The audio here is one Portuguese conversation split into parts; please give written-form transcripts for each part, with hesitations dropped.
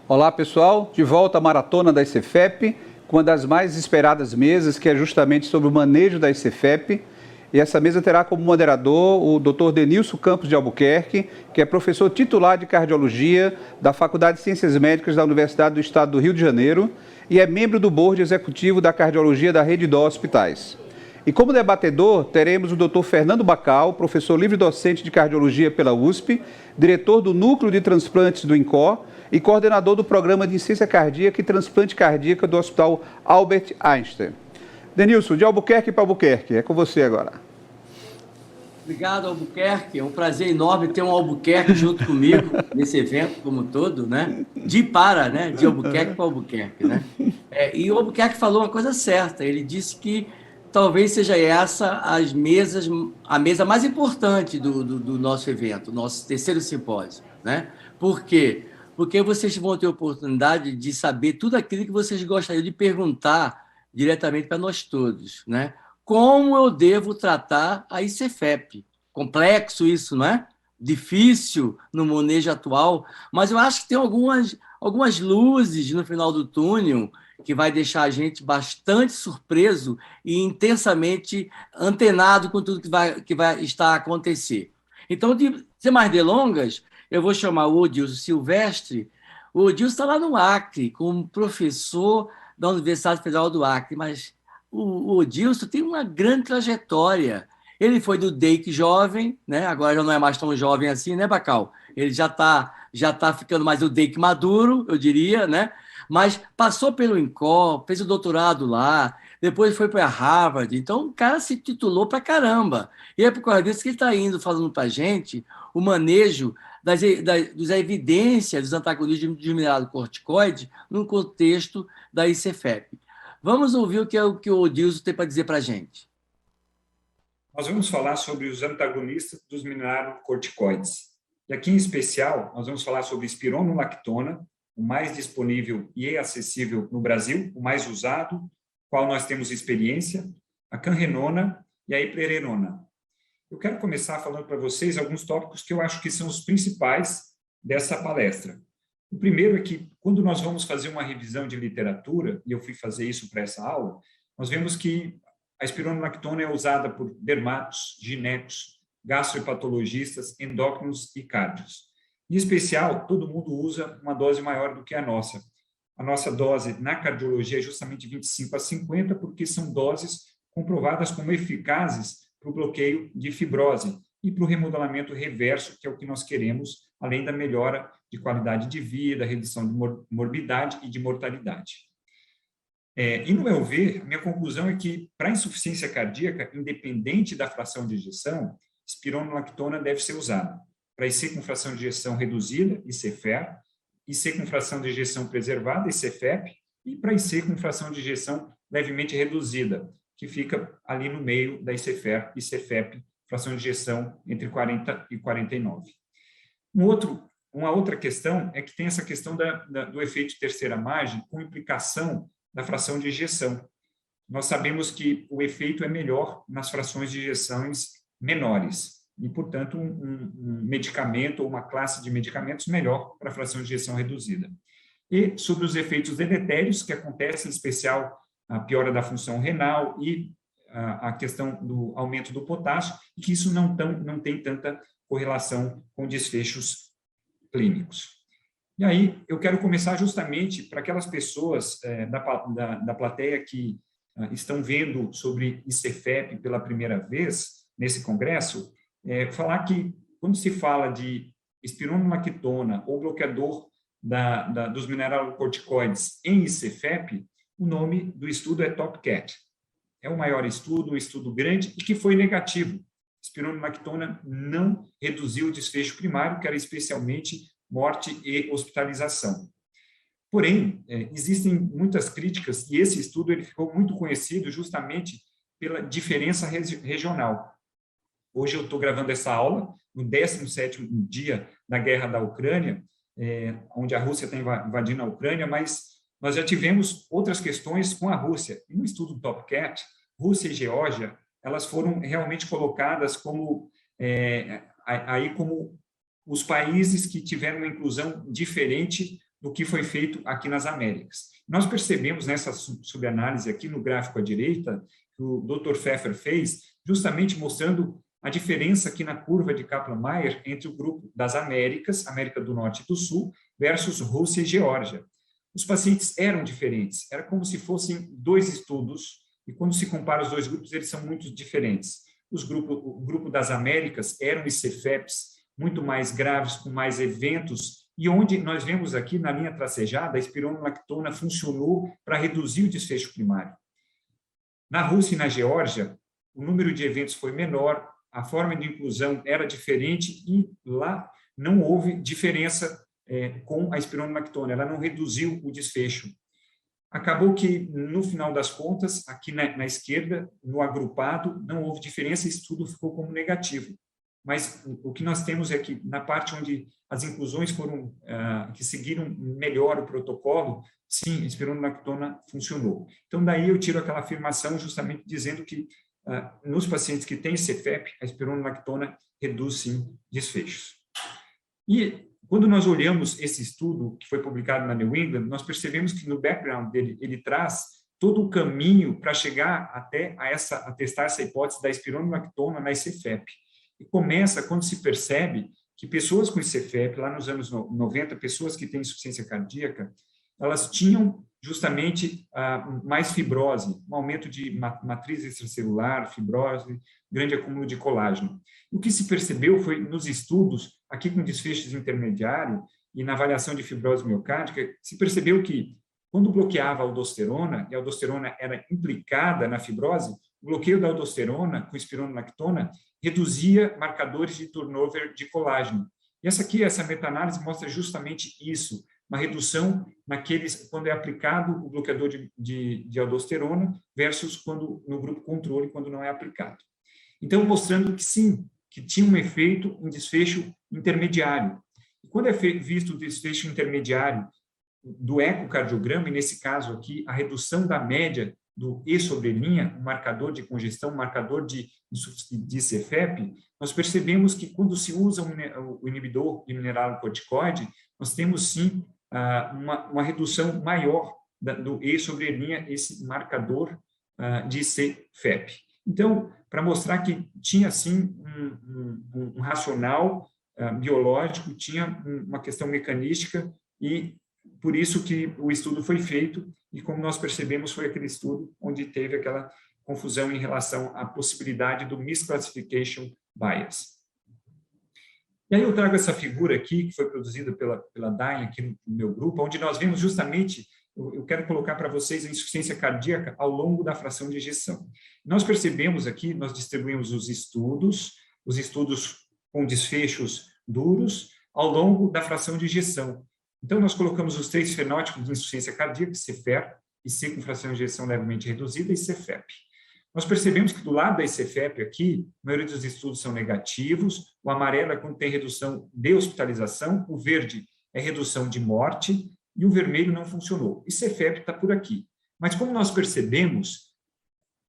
Olá, pessoal. De volta à Maratona da ICEFEP, com uma das mais esperadas mesas, que é justamente sobre o manejo da ICEFEP. E essa mesa terá como moderador o Dr. Denilson Campos de Albuquerque, que é professor titular de Cardiologia da Faculdade de Ciências Médicas da Universidade do Estado do Rio de Janeiro e é membro do Board Executivo da Cardiologia da Rede Dó Hospitais. E como debatedor, teremos o Dr. Fernando Bacal, professor livre-docente de Cardiologia pela USP, diretor do Núcleo de Transplantes do INCOR e coordenador do Programa de Insuficiência Cardíaca e Transplante Cardíaca do Hospital Albert Einstein. Denilson, de Albuquerque para Albuquerque, é com você agora. Obrigado, Albuquerque. É um prazer enorme ter um Albuquerque junto comigo nesse evento como um todo, né? De Albuquerque para Albuquerque, né? E o Albuquerque falou uma coisa certa. Ele disse que talvez seja essa a mesa mais importante do nosso evento, nosso terceiro simpósio, né? Por quê? Porque vocês vão ter a oportunidade de saber tudo aquilo que vocês gostariam de perguntar diretamente para nós todos, né? Como eu devo tratar a ICEFEP? Complexo isso, não é? Difícil no manejo atual, mas eu acho que tem algumas luzes no final do túnel que vai deixar a gente bastante surpreso e intensamente antenado com tudo que vai estar a acontecer. Então, sem mais delongas, eu vou chamar o Odilson Silvestre. O Odilson está lá no Acre, como professor da Universidade Federal do Acre, mas o Odilson tem uma grande trajetória. Ele foi do DEIC jovem, né? Agora já não é mais tão jovem assim, né, Bacal? Ele já tá ficando mais o DEIC maduro, eu diria, né? Mas passou pelo INCOR, fez o doutorado lá, depois foi para Harvard. Então, o cara se titulou para caramba. E é por causa disso que ele está indo falando para a gente o manejo das evidências dos antagonistas de mineral corticoide no contexto da ICEFEP. Vamos ouvir o que o Odilson tem para dizer para a gente. Nós vamos falar sobre os antagonistas dos mineralocorticoides. E aqui, em especial, nós vamos falar sobre espironolactona, o mais disponível e acessível no Brasil, o mais usado, qual nós temos experiência, a canrenona e a eplerenona. Eu quero começar falando para vocês alguns tópicos que eu acho que são os principais dessa palestra. O primeiro é que, quando nós vamos fazer uma revisão de literatura, e eu fui fazer isso para essa aula, nós vemos que a espironolactona é usada por dermatos, ginecos, gastroenterologistas, endócrinos e cardios. Em especial, todo mundo usa uma dose maior do que a nossa. A nossa dose na cardiologia é justamente 25 a 50, porque são doses comprovadas como eficazes para o bloqueio de fibrose e para o remodelamento reverso, que é o que nós queremos, além da melhora de qualidade de vida, redução de morbidade e de mortalidade. E, no meu ver, a minha conclusão é que, para a insuficiência cardíaca, independente da fração de ejeção, espironolactona deve ser usada. Para IC com fração de ejeção reduzida, ICFER, IC com fração de ejeção preservada, ICFEP, e para IC com fração de ejeção levemente reduzida, que fica ali no meio da ICFER e ICFEP, fração de ejeção entre 40 e 49. Uma outra questão é que tem essa questão do efeito de terceira margem com implicação da fração de ejeção. Nós sabemos que o efeito é melhor nas frações de ejeções menores e, portanto, um medicamento ou uma classe de medicamentos melhor para a fração de ejeção reduzida. E sobre os efeitos deletérios que acontecem, em especial a piora da função renal e a questão do aumento do potássio, e que isso não tem tanta correlação com desfechos clínicos. E aí, eu quero começar justamente para aquelas pessoas da plateia que estão vendo sobre ICEFEP pela primeira vez nesse congresso, falar que, quando se fala de espironolactona ou bloqueador dos mineralocorticoides em ICEFEP, o nome do estudo é TOPCAT. É o maior estudo, um estudo grande e que foi negativo. Espironolactona não reduziu o desfecho primário, que era especialmente morte e hospitalização. Porém, existem muitas críticas e esse estudo ele ficou muito conhecido justamente pela diferença regional. Hoje eu estou gravando essa aula no 17º dia da guerra da Ucrânia, onde a Rússia está invadindo a Ucrânia, mas nós já tivemos outras questões com a Rússia. E no estudo TOPCAT, Rússia e Geórgia, elas foram realmente colocadas como, como os países que tiveram uma inclusão diferente do que foi feito aqui nas Américas. Nós percebemos nessa subanálise aqui no gráfico à direita, que o Dr. Pfeffer fez, justamente mostrando a diferença aqui na curva de Kaplan-Meier entre o grupo das Américas, América do Norte e do Sul, versus Rússia e Geórgia. Os pacientes eram diferentes, era como se fossem dois estudos, e quando se compara os dois grupos, eles são muito diferentes. O grupo das Américas eram ICFEPs muito mais graves, com mais eventos, e onde nós vemos aqui na linha tracejada, a espironolactona funcionou para reduzir o desfecho primário. Na Rússia e na Geórgia, o número de eventos foi menor, a forma de inclusão era diferente e lá não houve diferença com a espironolactona, ela não reduziu o desfecho. Acabou que, no final das contas, aqui na esquerda, no agrupado, não houve diferença, esse estudo ficou como negativo. Mas o que nós temos é que, na parte onde as inclusões foram, que seguiram melhor o protocolo, sim, a espironolactona funcionou. Então, daí eu tiro aquela afirmação justamente dizendo que, nos pacientes que têm CFEP, a espironolactona reduz, sim, desfechos. E, quando nós olhamos esse estudo, que foi publicado na New England, nós percebemos que, no background dele, ele traz todo o caminho para chegar até a testar essa hipótese da espironolactona na ICFEP. E começa quando se percebe que pessoas com ICFEP, lá nos anos 90, pessoas que têm insuficiência cardíaca, elas tinham justamente mais fibrose, um aumento de matriz extracelular, fibrose, grande acúmulo de colágeno. O que se percebeu foi, nos estudos, aqui com desfechos intermediário e na avaliação de fibrose miocárdica, se percebeu que, quando bloqueava a aldosterona, e a aldosterona era implicada na fibrose, o bloqueio da aldosterona com espironolactona reduzia marcadores de turnover de colágeno. E essa meta-análise mostra justamente isso, uma redução quando é aplicado o bloqueador de aldosterona versus no grupo controle, quando não é aplicado. Então, mostrando que sim, que tinha um efeito em desfecho intermediário. E quando é visto o desfecho intermediário do ecocardiograma, e nesse caso aqui, a redução da média do E sobre linha, um marcador de congestão, um marcador de CFEP, nós percebemos que quando se usa o inibidor de mineralocorticoide, nós temos sim uma redução maior do E sobre linha, esse marcador de CFEP. Então, para mostrar que tinha sim um racional biológico, tinha uma questão mecanística e por isso que o estudo foi feito e, como nós percebemos, foi aquele estudo onde teve aquela confusão em relação à possibilidade do misclassification bias. E aí eu trago essa figura aqui, que foi produzida pela Dain aqui no meu grupo, onde nós vemos justamente, eu quero colocar para vocês a insuficiência cardíaca ao longo da fração de ejeção. Nós percebemos aqui, nós distribuímos os estudos com desfechos duros, ao longo da fração de ejeção. Então, nós colocamos os 3 fenótipos de insuficiência cardíaca, CFER, IC com fração de ejeção levemente reduzida e CFEP. Nós percebemos que do lado da ICFEP aqui, a maioria dos estudos são negativos, o amarelo é quando tem redução de hospitalização, o verde é redução de morte e o vermelho não funcionou. E CFEP está por aqui. Mas como nós percebemos,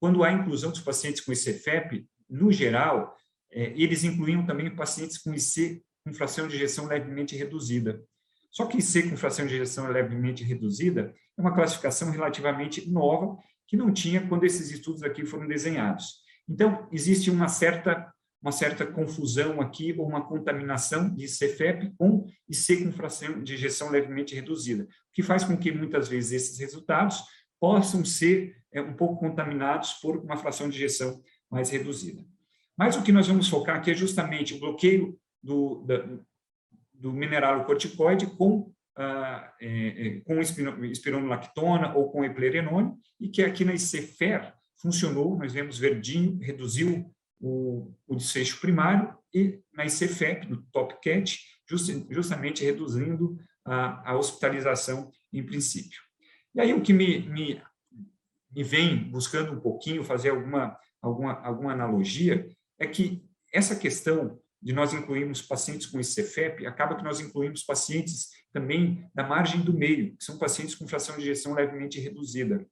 quando há inclusão dos pacientes com ICFEP, no geral, eles incluíam também pacientes com IC com fração de ejeção levemente reduzida. Só que IC com fração de ejeção levemente reduzida é uma classificação relativamente nova, que não tinha quando esses estudos aqui foram desenhados. Então, existe uma certa confusão aqui, ou uma contaminação de CFEP com IC com fração de ejeção levemente reduzida, o que faz com que, muitas vezes, esses resultados possam ser um pouco contaminados por uma fração de ejeção mais reduzida. Mas o que nós vamos focar aqui é justamente o bloqueio do mineralocorticoide com espironolactona ou com eplerenone, e que aqui na ICFER funcionou, nós vemos verdinho, reduziu o desfecho primário, e na ICFEP, no TopCat, justamente reduzindo a hospitalização em princípio. E aí o que me vem buscando um pouquinho, fazer alguma analogia, é que essa questão de nós incluirmos pacientes com ICFEP, acaba que nós incluímos pacientes também da margem do meio, que são pacientes com fração de ejeção levemente reduzida.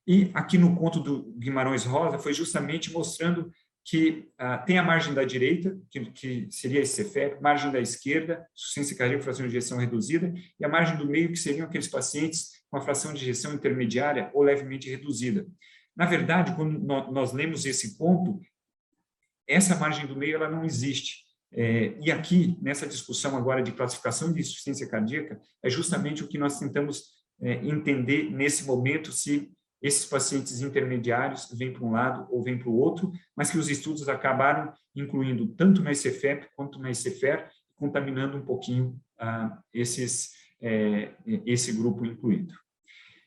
E aqui no conto do Guimarães Rosa foi justamente mostrando que tem a margem da direita, que seria esse CFEP, margem da esquerda, insuficiência cardíaca, fração de ejeção reduzida, e a margem do meio, que seriam aqueles pacientes com a fração de ejeção intermediária ou levemente reduzida. Na verdade, quando nós lemos esse ponto, essa margem do meio ela não existe. E aqui, nessa discussão agora de classificação de insuficiência cardíaca, é justamente o que nós tentamos entender nesse momento, se esses pacientes intermediários vêm para um lado ou vêm para o outro, mas que os estudos acabaram incluindo tanto na ICFEP quanto na ICFER, contaminando um pouquinho esse grupo incluído.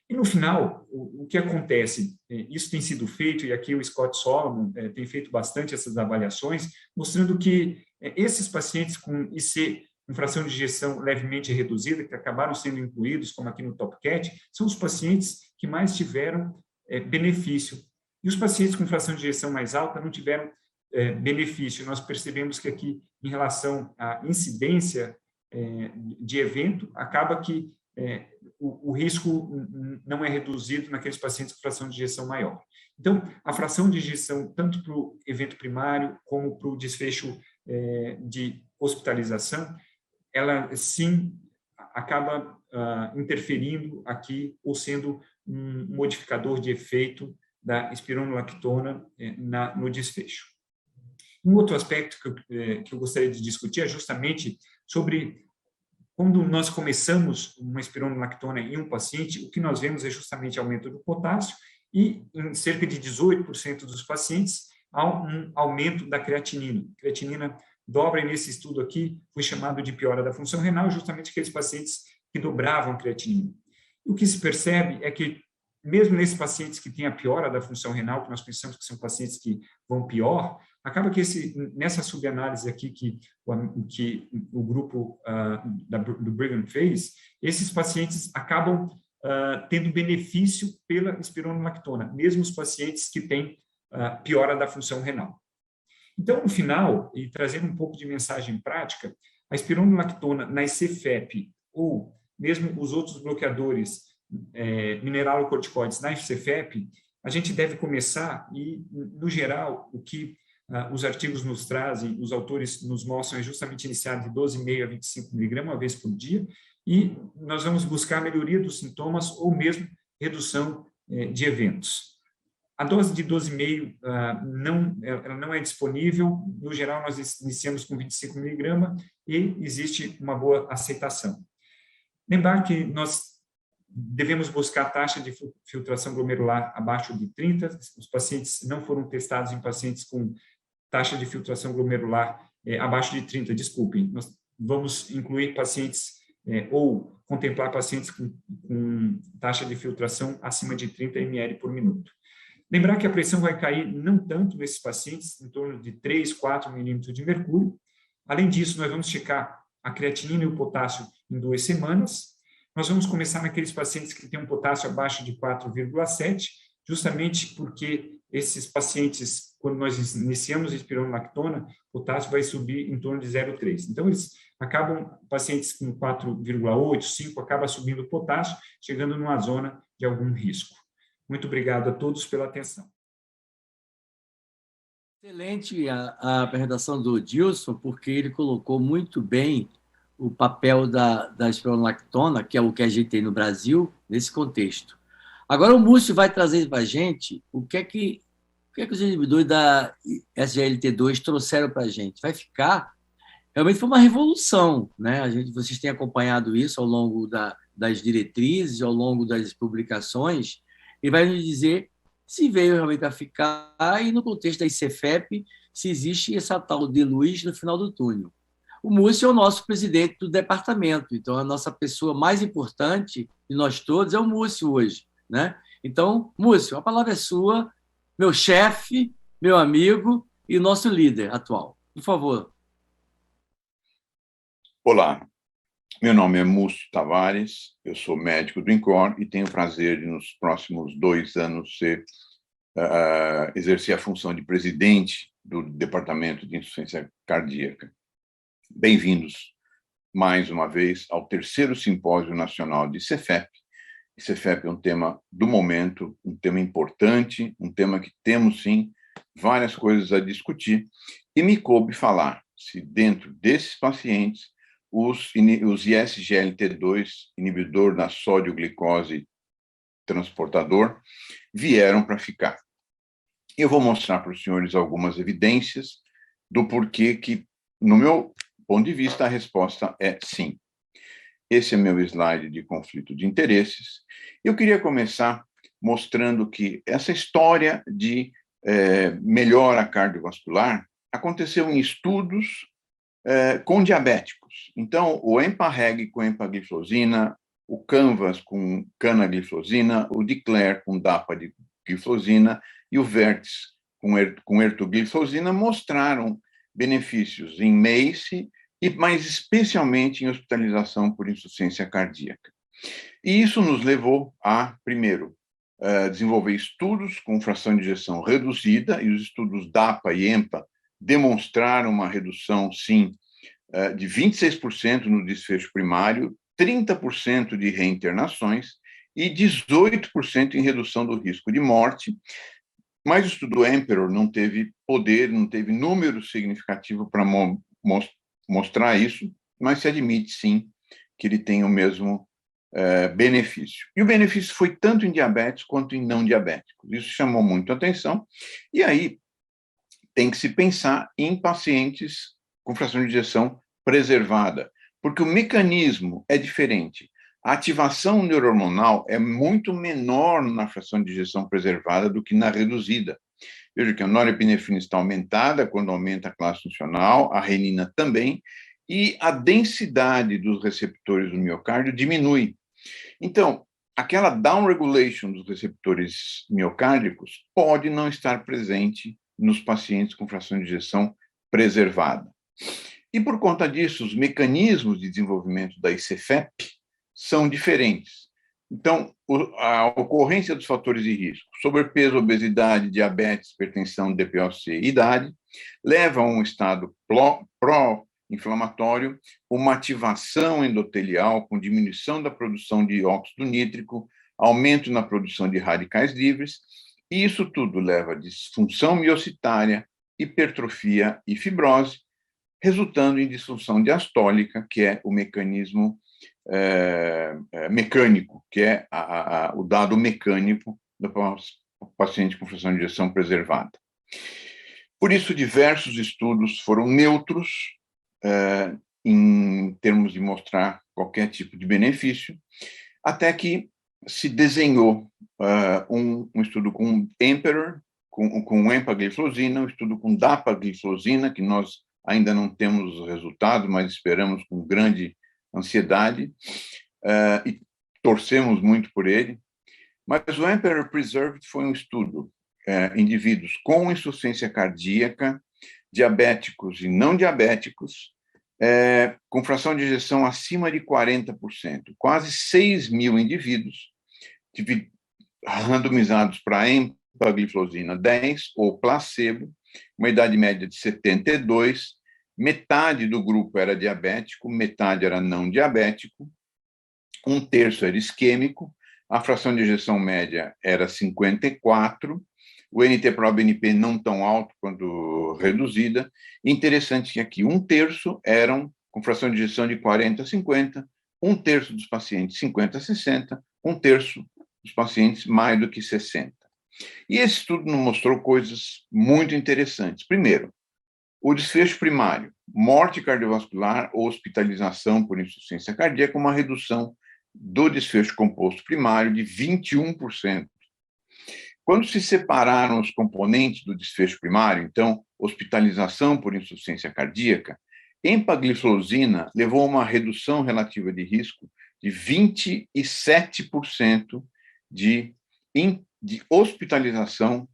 E, no final, o que acontece? Isso tem sido feito, e aqui o Scott Solomon tem feito bastante essas avaliações, mostrando que esses pacientes com IC, com fração de ejeção levemente reduzida, que acabaram sendo incluídos, como aqui no TopCat, são os pacientes que mais tiveram benefício. E os pacientes com fração de ejeção mais alta não tiveram benefício. Nós percebemos que aqui, em relação à incidência de evento, acaba que o risco não é reduzido naqueles pacientes com fração de ejeção maior. Então, a fração de ejeção, tanto para o evento primário como para o desfecho de hospitalização, ela sim acaba interferindo aqui ou sendo um modificador de efeito da espironolactona no desfecho. Um outro aspecto que eu gostaria de discutir é justamente sobre quando nós começamos uma espironolactona em um paciente, o que nós vemos é justamente aumento do potássio e em cerca de 18% dos pacientes há um aumento da creatinina. A creatinina dobra, e nesse estudo aqui foi chamado de piora da função renal, justamente aqueles pacientes que dobravam a creatinina. E o que se percebe é que, mesmo nesses pacientes que têm a piora da função renal, que nós pensamos que são pacientes que vão pior, acaba que nessa subanálise aqui que o grupo do Brigham fez, esses pacientes acabam tendo benefício pela espironolactona, mesmo os pacientes que têm piora da função renal. Então, no final, e trazendo um pouco de mensagem prática, a espironolactona na ICFEP ou mesmo os outros bloqueadores mineralocorticoides na ICFEP, a gente deve começar e, no geral, o que os artigos nos trazem, os autores nos mostram, é justamente iniciar de 12,5 a 25 miligramas uma vez por dia, e nós vamos buscar a melhoria dos sintomas ou mesmo redução de eventos. A dose de 12,5 ela não é disponível, no geral nós iniciamos com 25 miligramas e existe uma boa aceitação. Lembrar que nós devemos buscar a taxa de filtração glomerular abaixo de 30, os pacientes não foram testados em pacientes com taxa de filtração glomerular abaixo de 30, desculpem, nós vamos incluir pacientes ou contemplar pacientes com taxa de filtração acima de 30 ml por minuto. Lembrar que a pressão vai cair não tanto nesses pacientes, em torno de 3, 4 milímetros de mercúrio. Além disso, nós vamos checar a creatinina e o potássio em 2 semanas. Nós vamos começar naqueles pacientes que têm um potássio abaixo de 4,7, justamente porque esses pacientes, quando nós iniciamos a espironolactona, o potássio vai subir em torno de 0,3. Então, eles acabam, pacientes com 4,8, 5, acaba subindo o potássio, chegando numa zona de algum risco. Muito obrigado a todos pela atenção. Excelente a apresentação do Dilson, porque ele colocou muito bem o papel da espironolactona, que é o que a gente tem no Brasil, nesse contexto. Agora o Múcio vai trazer para a gente o que é que os inibidores da SGLT2 trouxeram para a gente. Vai ficar... Realmente foi uma revolução, né? Vocês têm acompanhado isso ao longo das diretrizes, ao longo das publicações, e vai nos dizer se veio realmente a ficar e, no contexto da ICFEP, se existe essa tal de luz no final do túnel. O Múcio é o nosso presidente do departamento, então a nossa pessoa mais importante de nós todos é o Múcio hoje, né? Então, Múcio, a palavra é sua, meu chefe, meu amigo e nosso líder atual. Por favor. Olá, meu nome é Múcio Tavares, eu sou médico do INCOR e tenho o prazer de, nos próximos 2 anos, exercer a função de presidente do Departamento de Insuficiência Cardíaca. Bem-vindos, mais uma vez, ao 3º Simpósio Nacional de ICFEP. ICFEP é um tema do momento, um tema importante, um tema que temos, sim, várias coisas a discutir, e me coube falar se dentro desses pacientes os ISGLT2, inibidor da sódio-glicose transportador, vieram para ficar. Eu vou mostrar para os senhores algumas evidências do porquê que, no meu ponto de vista, a resposta é sim. Esse é meu slide de conflito de interesses. Eu queria começar mostrando que essa história de melhora cardiovascular aconteceu em estudos com diabéticos. Então, o EMPA-REG com empagliflozina, o CANVAS com canagliflozina, o DECLARE com dapagliflozina e o VERTES com ertugliflozina mostraram benefícios em MACE e, mais especialmente, em hospitalização por insuficiência cardíaca. E isso nos levou a, primeiro, desenvolver estudos com fração de ejeção reduzida, e os estudos DAPA e EMPA demonstraram uma redução, sim, de 26% no desfecho primário, 30% de reinternações e 18% em redução do risco de morte. Mas o estudo EMPEROR não teve poder, não teve número significativo para mostrar isso, mas se admite, sim, que ele tem o mesmo benefício. E o benefício foi tanto em diabetes quanto em não diabéticos. Isso chamou muito a atenção. E aí tem que se pensar em pacientes com fração de ejeção preservada, porque o mecanismo é diferente. A ativação neurohormonal é muito menor na fração de ejeção preservada do que na reduzida. Veja que a norepinefrina está aumentada quando aumenta a classe funcional, a renina também, e a densidade dos receptores do miocárdio diminui. Então, aquela downregulation dos receptores miocárdicos pode não estar presente nos pacientes com fração de ejeção preservada. E, por conta disso, os mecanismos de desenvolvimento da ICFEP são diferentes. Então, a ocorrência dos fatores de risco, sobrepeso, obesidade, diabetes, hipertensão, DPOC e idade, leva a um estado pró-inflamatório, uma ativação endotelial com diminuição da produção de óxido nítrico, aumento na produção de radicais livres, e isso tudo leva a disfunção miocitária, hipertrofia e fibrose, resultando em disfunção diastólica, que é o mecanismo mecânico, que é o dado mecânico do paciente com fração de ejeção preservada. Por isso, diversos estudos foram neutros em termos de mostrar qualquer tipo de benefício, até que se desenhou um estudo com EMPEROR, com empagliflozina, um estudo com dapagliflozina, que nós ainda não temos os resultados, mas esperamos com grande ansiedade, e torcemos muito por ele. Mas o EMPEROR Preserved foi um estudo indivíduos com insuficiência cardíaca, diabéticos e não diabéticos, com fração de ejeção acima de 40%. Quase 6 mil indivíduos randomizados para empagliflozina 10 ou placebo, uma idade média de 72, metade do grupo era diabético, metade era não diabético, um terço era isquêmico, a fração de ejeção média era 54, o NT-proBNP não tão alto quanto reduzida. Interessante que aqui um terço eram com fração de ejeção de 40 a 50, um terço dos pacientes 50 a 60, um terço dos pacientes mais do que 60. E esse estudo nos mostrou coisas muito interessantes. Primeiro, o desfecho primário, morte cardiovascular ou hospitalização por insuficiência cardíaca, uma redução do desfecho composto primário de 21%. Quando se separaram os componentes do desfecho primário, então, hospitalização por insuficiência cardíaca, empagliflozina levou a uma redução relativa de risco de 27% de hospitalização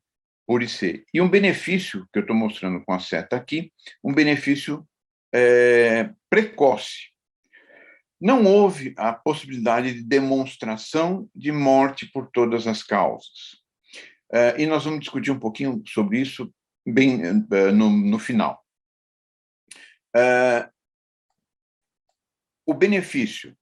por IC. E um benefício, que eu estou mostrando com a seta aqui, um benefício precoce. Não houve a possibilidade de demonstração de morte por todas as causas. E nós vamos discutir um pouquinho sobre isso bem no final. O benefício,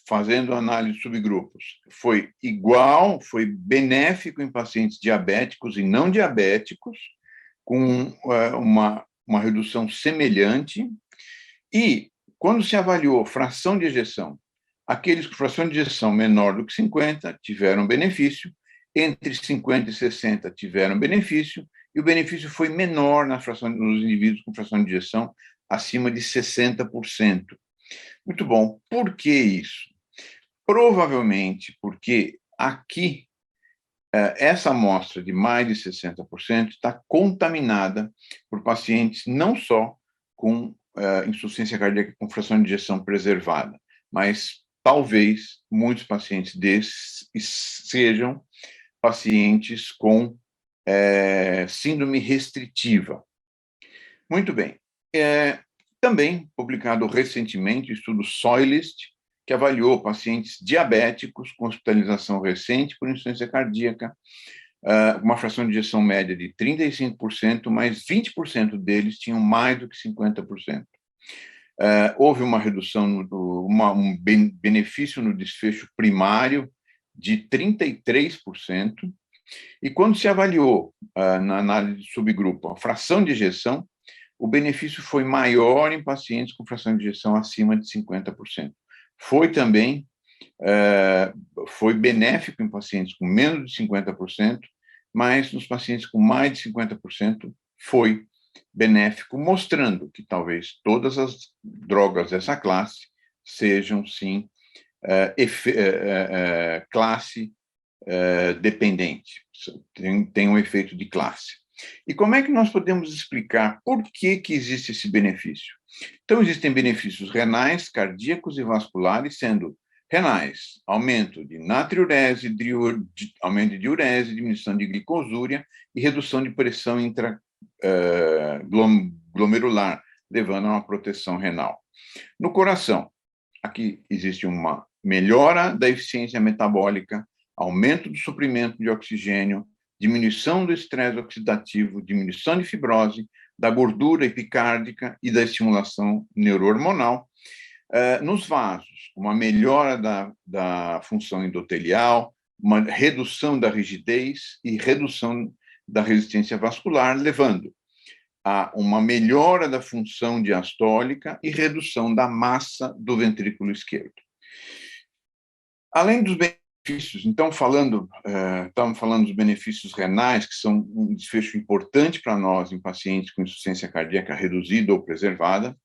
fazendo análise de subgrupos, foi igual, foi benéfico em pacientes diabéticos e não diabéticos, com uma redução semelhante, e quando se avaliou fração de ejeção, aqueles com fração de ejeção menor do que 50 tiveram benefício, entre 50 e 60 tiveram benefício, e o benefício foi menor nos indivíduos com fração de ejeção acima de 60%. Muito bom. Por que isso? Provavelmente porque aqui, essa amostra de mais de 60% está contaminada por pacientes não só com insuficiência cardíaca com fração de ejeção preservada, mas talvez muitos pacientes desses sejam pacientes com síndrome restritiva. Muito bem. Também publicado recentemente o estudo SOILIST, que avaliou pacientes diabéticos com hospitalização recente por insuficiência cardíaca, uma fração de ejeção média de 35%, mas 20% deles tinham mais do que 50%. Houve uma redução, um benefício no desfecho primário de 33%, e quando se avaliou na análise de subgrupo a fração de ejeção, o benefício foi maior em pacientes com fração de ejeção acima de 50%. Foi também foi benéfico em pacientes com menos de 50%, mas nos pacientes com mais de 50% foi benéfico, mostrando que talvez todas as drogas dessa classe sejam, sim, classe dependente, tem um efeito de classe. E como é que nós podemos explicar por que existe esse benefício? Então, existem benefícios renais, cardíacos e vasculares, sendo renais, aumento de natriurese, aumento de diurese, diminuição de glicosúria e redução de pressão glomerular, levando a uma proteção renal. No coração, aqui existe uma melhora da eficiência metabólica, aumento do suprimento de oxigênio, diminuição do estresse oxidativo, diminuição de fibrose, da gordura epicárdica e da estimulação neurohormonal. Nos vasos, uma melhora da função endotelial, uma redução da rigidez e redução da resistência vascular, levando a uma melhora da função diastólica e redução da massa do ventrículo esquerdo. Além dos benefícios, então, estamos falando dos benefícios renais, que são um desfecho importante para nós em pacientes com insuficiência cardíaca reduzida ou preservada.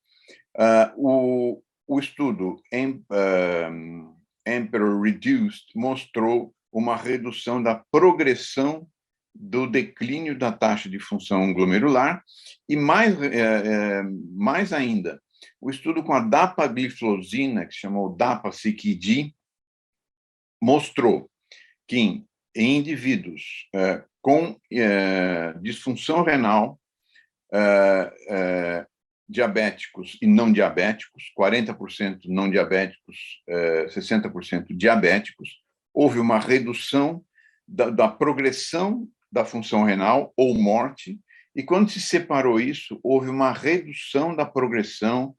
O estudo Emperor Reduced mostrou uma redução da progressão do declínio da taxa de função glomerular e, mais ainda, o estudo com a dapagliflozina, que se chamou DAPA-CKD, mostrou que em indivíduos com disfunção renal, diabéticos e não diabéticos, 40% não diabéticos, 60% diabéticos, houve uma redução da progressão da função renal ou morte, e quando se separou isso, houve uma redução da progressão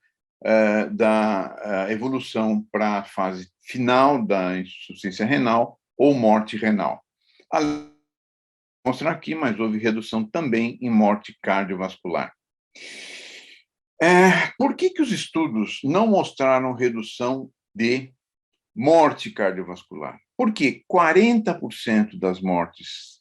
da evolução para a fase final da insuficiência renal ou morte renal. Vou mostrar aqui, mas houve redução também em morte cardiovascular. Por que os estudos não mostraram redução de morte cardiovascular? Porque 40% das mortes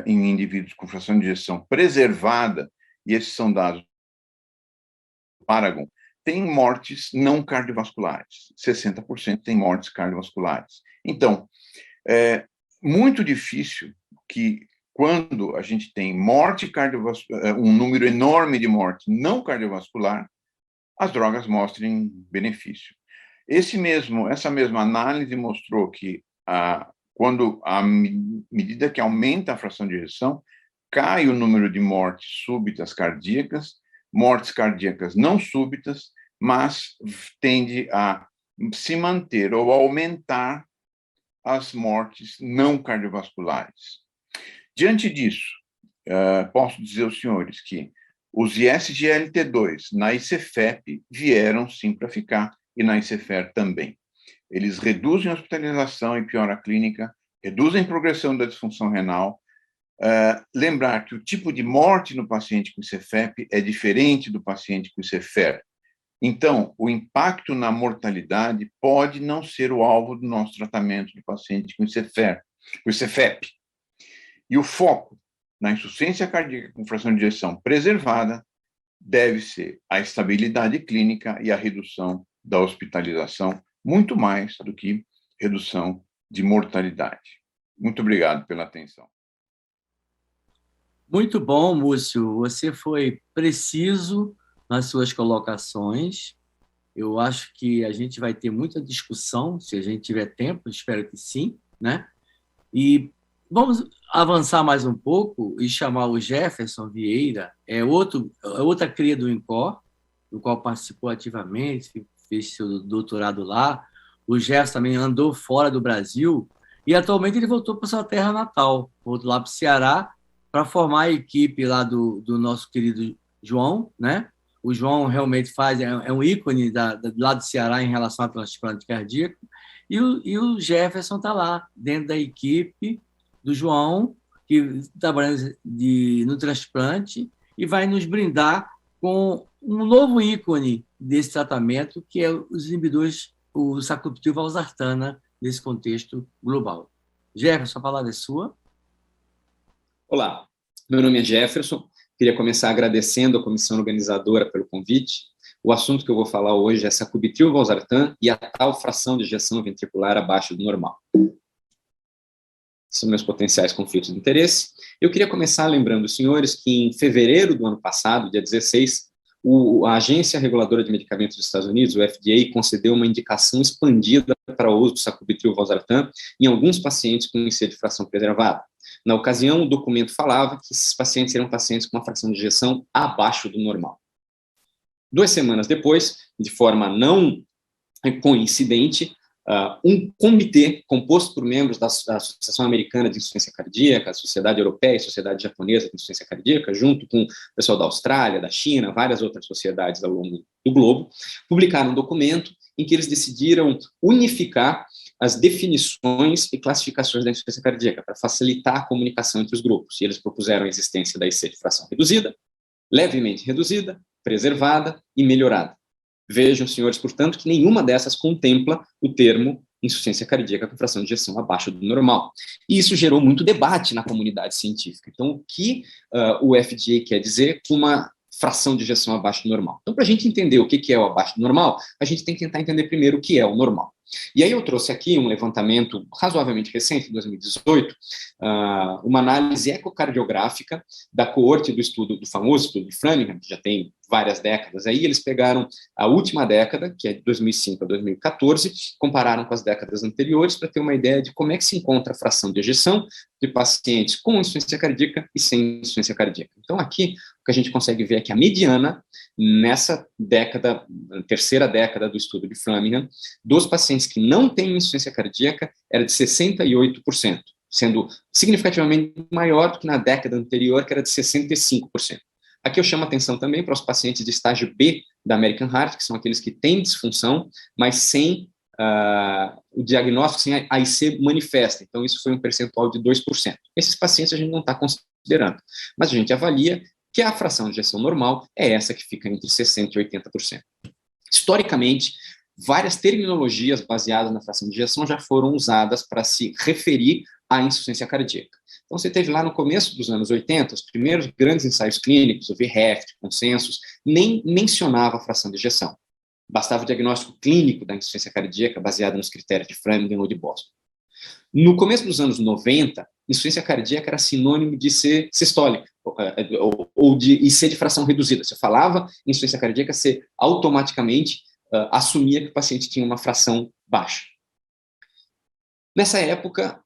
em indivíduos com fração de ejeção preservada, e esses são dados do Paragon, tem mortes não cardiovasculares, 60% tem mortes cardiovasculares. Então, é muito difícil que, quando a gente tem morte cardiovascular, um número enorme de mortes não cardiovascular, as drogas mostrem benefício. Essa mesma análise mostrou que, quando à medida que aumenta a fração de ejeção, cai o número de mortes súbitas cardíacas, mortes cardíacas não súbitas, mas tende a se manter ou aumentar as mortes não cardiovasculares. Diante disso, posso dizer aos senhores que os ISGLT2 na ICFEP vieram sim para ficar, e na ICFER também. Eles reduzem a hospitalização e piora clínica, reduzem a progressão da disfunção renal, lembrar que o tipo de morte no paciente com ICFEP é diferente do paciente com ICFER. Então, o impacto na mortalidade pode não ser o alvo do nosso tratamento do paciente com ICFEP. E o foco na insuficiência cardíaca com fração de ejeção preservada deve ser a estabilidade clínica e a redução da hospitalização, muito mais do que redução de mortalidade. Muito obrigado pela atenção. Muito bom, Múcio. Você foi preciso nas suas colocações. Eu acho que a gente vai ter muita discussão, se a gente tiver tempo, espero que sim, né? E vamos avançar mais um pouco e chamar o Jefferson Vieira, outra cria do INCOR, do qual participou ativamente, fez seu doutorado lá. O Jefferson também andou fora do Brasil e atualmente ele voltou para sua terra natal, voltou lá para o Ceará para formar a equipe lá do nosso querido João, né? O João realmente é um ícone lá do Ceará em relação ao transplante cardíaco, e o Jefferson está lá, dentro da equipe do João, que está trabalhando no transplante, e vai nos brindar com um novo ícone desse tratamento, que é os inibidores, o sacubitril/valsartana, nesse contexto global. Jefferson, a palavra é sua. Olá, meu nome é Jefferson. Queria começar agradecendo à comissão organizadora pelo convite. O assunto que eu vou falar hoje é sacubitril/valsartan e a tal fração de ejeção ventricular abaixo do normal. São meus potenciais conflitos de interesse. Eu queria começar lembrando os senhores que em fevereiro do ano passado, dia 16, a Agência Reguladora de Medicamentos dos Estados Unidos, o FDA, concedeu uma indicação expandida para o uso do sacubitril/valsartan em alguns pacientes com IC de fração preservada. Na ocasião, o documento falava que esses pacientes eram pacientes com uma fração de ejeção abaixo do normal. 2 semanas depois, de forma não coincidente, um comitê composto por membros da Associação Americana de Insuficiência Cardíaca, a Sociedade Europeia e Sociedade Japonesa de Insuficiência Cardíaca, junto com o pessoal da Austrália, da China, várias outras sociedades ao longo do globo, publicaram um documento em que eles decidiram unificar as definições e classificações da insuficiência cardíaca para facilitar a comunicação entre os grupos. E eles propuseram a existência da IC de fração reduzida, levemente reduzida, preservada e melhorada. Vejam, senhores, portanto, que nenhuma dessas contempla o termo insuficiência cardíaca com fração de ejeção abaixo do normal. E isso gerou muito debate na comunidade científica. Então, o que o FDA quer dizer com uma fração de ejeção abaixo do normal? Então, para a gente entender o que é o abaixo do normal, a gente tem que tentar entender primeiro o que é o normal. E aí eu trouxe aqui um levantamento razoavelmente recente, em 2018, uma análise ecocardiográfica da coorte do famoso estudo de Framingham, que já tem várias décadas aí. Eles pegaram a última década, que é de 2005 a 2014, compararam com as décadas anteriores para ter uma ideia de como é que se encontra a fração de ejeção de pacientes com insuficiência cardíaca e sem insuficiência cardíaca. Então, aqui, o que a gente consegue ver é que a mediana, nessa década, terceira década do estudo de Framingham, dos pacientes que não têm insuficiência cardíaca, era de 68%, sendo significativamente maior do que na década anterior, que era de 65%. Aqui eu chamo a atenção também para os pacientes de estágio B da American Heart, que são aqueles que têm disfunção, mas sem o diagnóstico, sem a IC manifesta. Então, isso foi um percentual de 2%. Esses pacientes a gente não está considerando, mas a gente avalia que a fração de ejeção normal é essa que fica entre 60% e 80%. Historicamente, várias terminologias baseadas na fração de ejeção já foram usadas para se referir à insuficiência cardíaca. Então, você teve lá no começo dos anos 80, os primeiros grandes ensaios clínicos, o VREFT, consensos, nem mencionava a fração de ejeção. Bastava o diagnóstico clínico da insuficiência cardíaca baseado nos critérios de Framingham ou de Boston. No começo dos anos 90, insuficiência cardíaca era sinônimo de ser sistólica, ou de IC de fração reduzida. Você falava em insuficiência cardíaca, você automaticamente assumia que o paciente tinha uma fração baixa. Nessa época,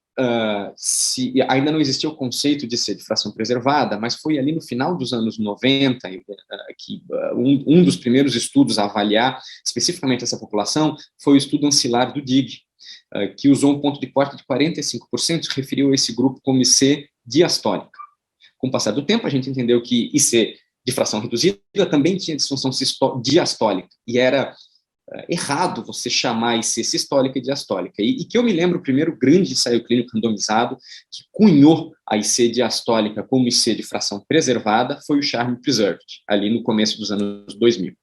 ainda não existia o conceito de IC de fração preservada, mas foi ali no final dos anos 90 que um dos primeiros estudos a avaliar especificamente essa população foi o estudo ancilar do DIG, que usou um ponto de corte de 45%, se referiu a esse grupo como IC diastólica. Com o passar do tempo, a gente entendeu que IC de fração reduzida também tinha disfunção diastólica, e era errado você chamar IC sistólica e diastólica. E que eu me lembro, o primeiro grande ensaio clínico randomizado que cunhou a IC diastólica como IC de fração preservada foi o Charm Preserved, ali no começo dos anos 2000.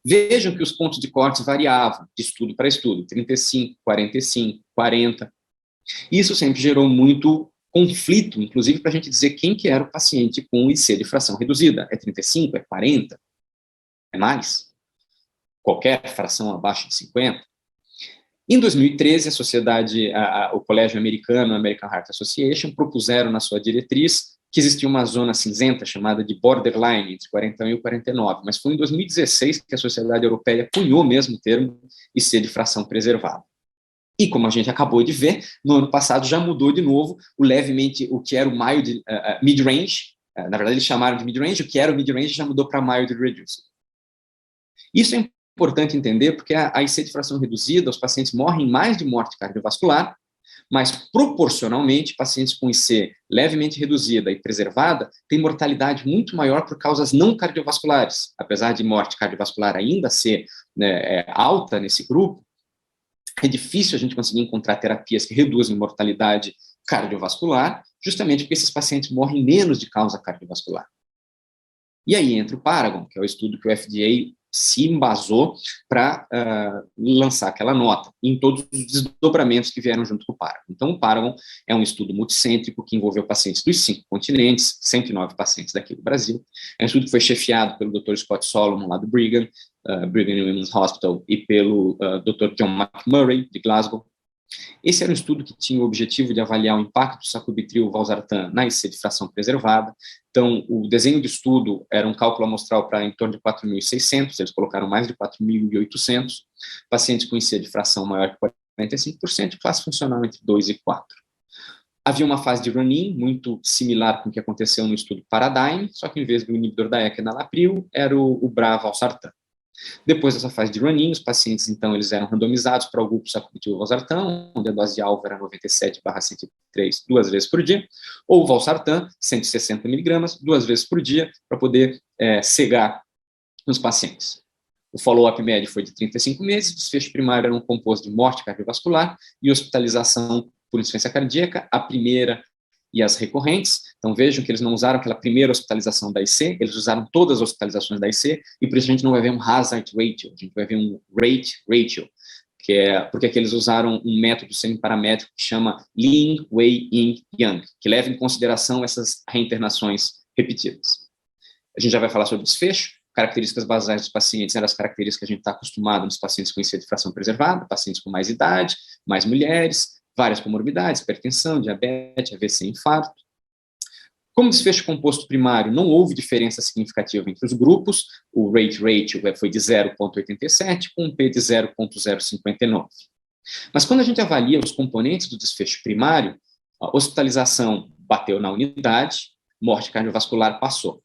Vejam que os pontos de corte variavam de estudo para estudo, 35, 45, 40. Isso sempre gerou muito conflito, inclusive para a gente dizer quem que era o paciente com IC de fração reduzida. É 35, é 40, é mais? Qualquer fração abaixo de 50. Em 2013, a sociedade, o Colégio Americano, American Heart Association, propuseram na sua diretriz que existia uma zona cinzenta chamada de borderline, entre 41 e 49, mas foi em 2016 que a Sociedade Europeia cunhou mesmo o termo IC de fração preservada. E como a gente acabou de ver, no ano passado já mudou de novo o que era o mild, mid-range, na verdade eles chamaram de mid-range, o que era o mid-range já mudou para mild reduced. Isso é importante entender porque a IC de fração reduzida, os pacientes morrem mais de morte cardiovascular, mas proporcionalmente, pacientes com IC levemente reduzida e preservada têm mortalidade muito maior por causas não cardiovasculares. Apesar de morte cardiovascular ainda ser alta nesse grupo, é difícil a gente conseguir encontrar terapias que reduzem mortalidade cardiovascular, justamente porque esses pacientes morrem menos de causa cardiovascular. E aí entra o Paragon, que é o estudo que o FDA se embasou para lançar aquela nota, em todos os desdobramentos que vieram junto com o Paragon. Então, o Paragon é um estudo multicêntrico que envolveu pacientes dos 5 continentes, 109 pacientes daqui do Brasil. É um estudo que foi chefiado pelo Dr. Scott Solomon, lá do Brigham Women's Hospital, e pelo Dr. John McMurray, de Glasgow. Esse era um estudo que tinha o objetivo de avaliar o impacto do sacubitril valsartan na IC de fração preservada. Então, o desenho de estudo era um cálculo amostral para em torno de 4.600, eles colocaram mais de 4.800 pacientes com IC de fração maior que 45%, classe funcional entre 2 e 4. Havia uma fase de run-in muito similar com o que aconteceu no estudo Paradigm, só que em vez do inibidor da ECA enalapril, era o BRA-valsartan. Depois dessa fase de run-in, os pacientes, então, eles eram randomizados para o grupo sacubitril valsartan, onde a dose de alvo era 97/103, 2 vezes por dia, ou valsartan, 160 miligramas, 2 vezes por dia, para poder cegar nos pacientes. O follow-up médio foi de 35 meses, o desfecho primário era um composto de morte cardiovascular e hospitalização por insuficiência cardíaca, a primeira e as recorrentes. Então, vejam que eles não usaram aquela primeira hospitalização da IC, eles usaram todas as hospitalizações da IC, e por isso a gente não vai ver um hazard ratio, a gente vai ver um rate ratio, porque aqui eles usaram um método semiparamétrico que chama Lean, Wei, Ying, Yang, que leva em consideração essas reinternações repetidas. A gente já vai falar sobre desfecho. Características basais dos pacientes eram as características que a gente está acostumado nos pacientes com IC de fração preservada, pacientes com mais idade, mais mulheres, várias comorbidades, hipertensão, diabetes, AVC, infarto. Como desfecho composto primário, não houve diferença significativa entre os grupos, o rate ratio foi de 0,87, com um P de 0,059. Mas quando a gente avalia os componentes do desfecho primário, a hospitalização bateu na unidade, morte cardiovascular passou.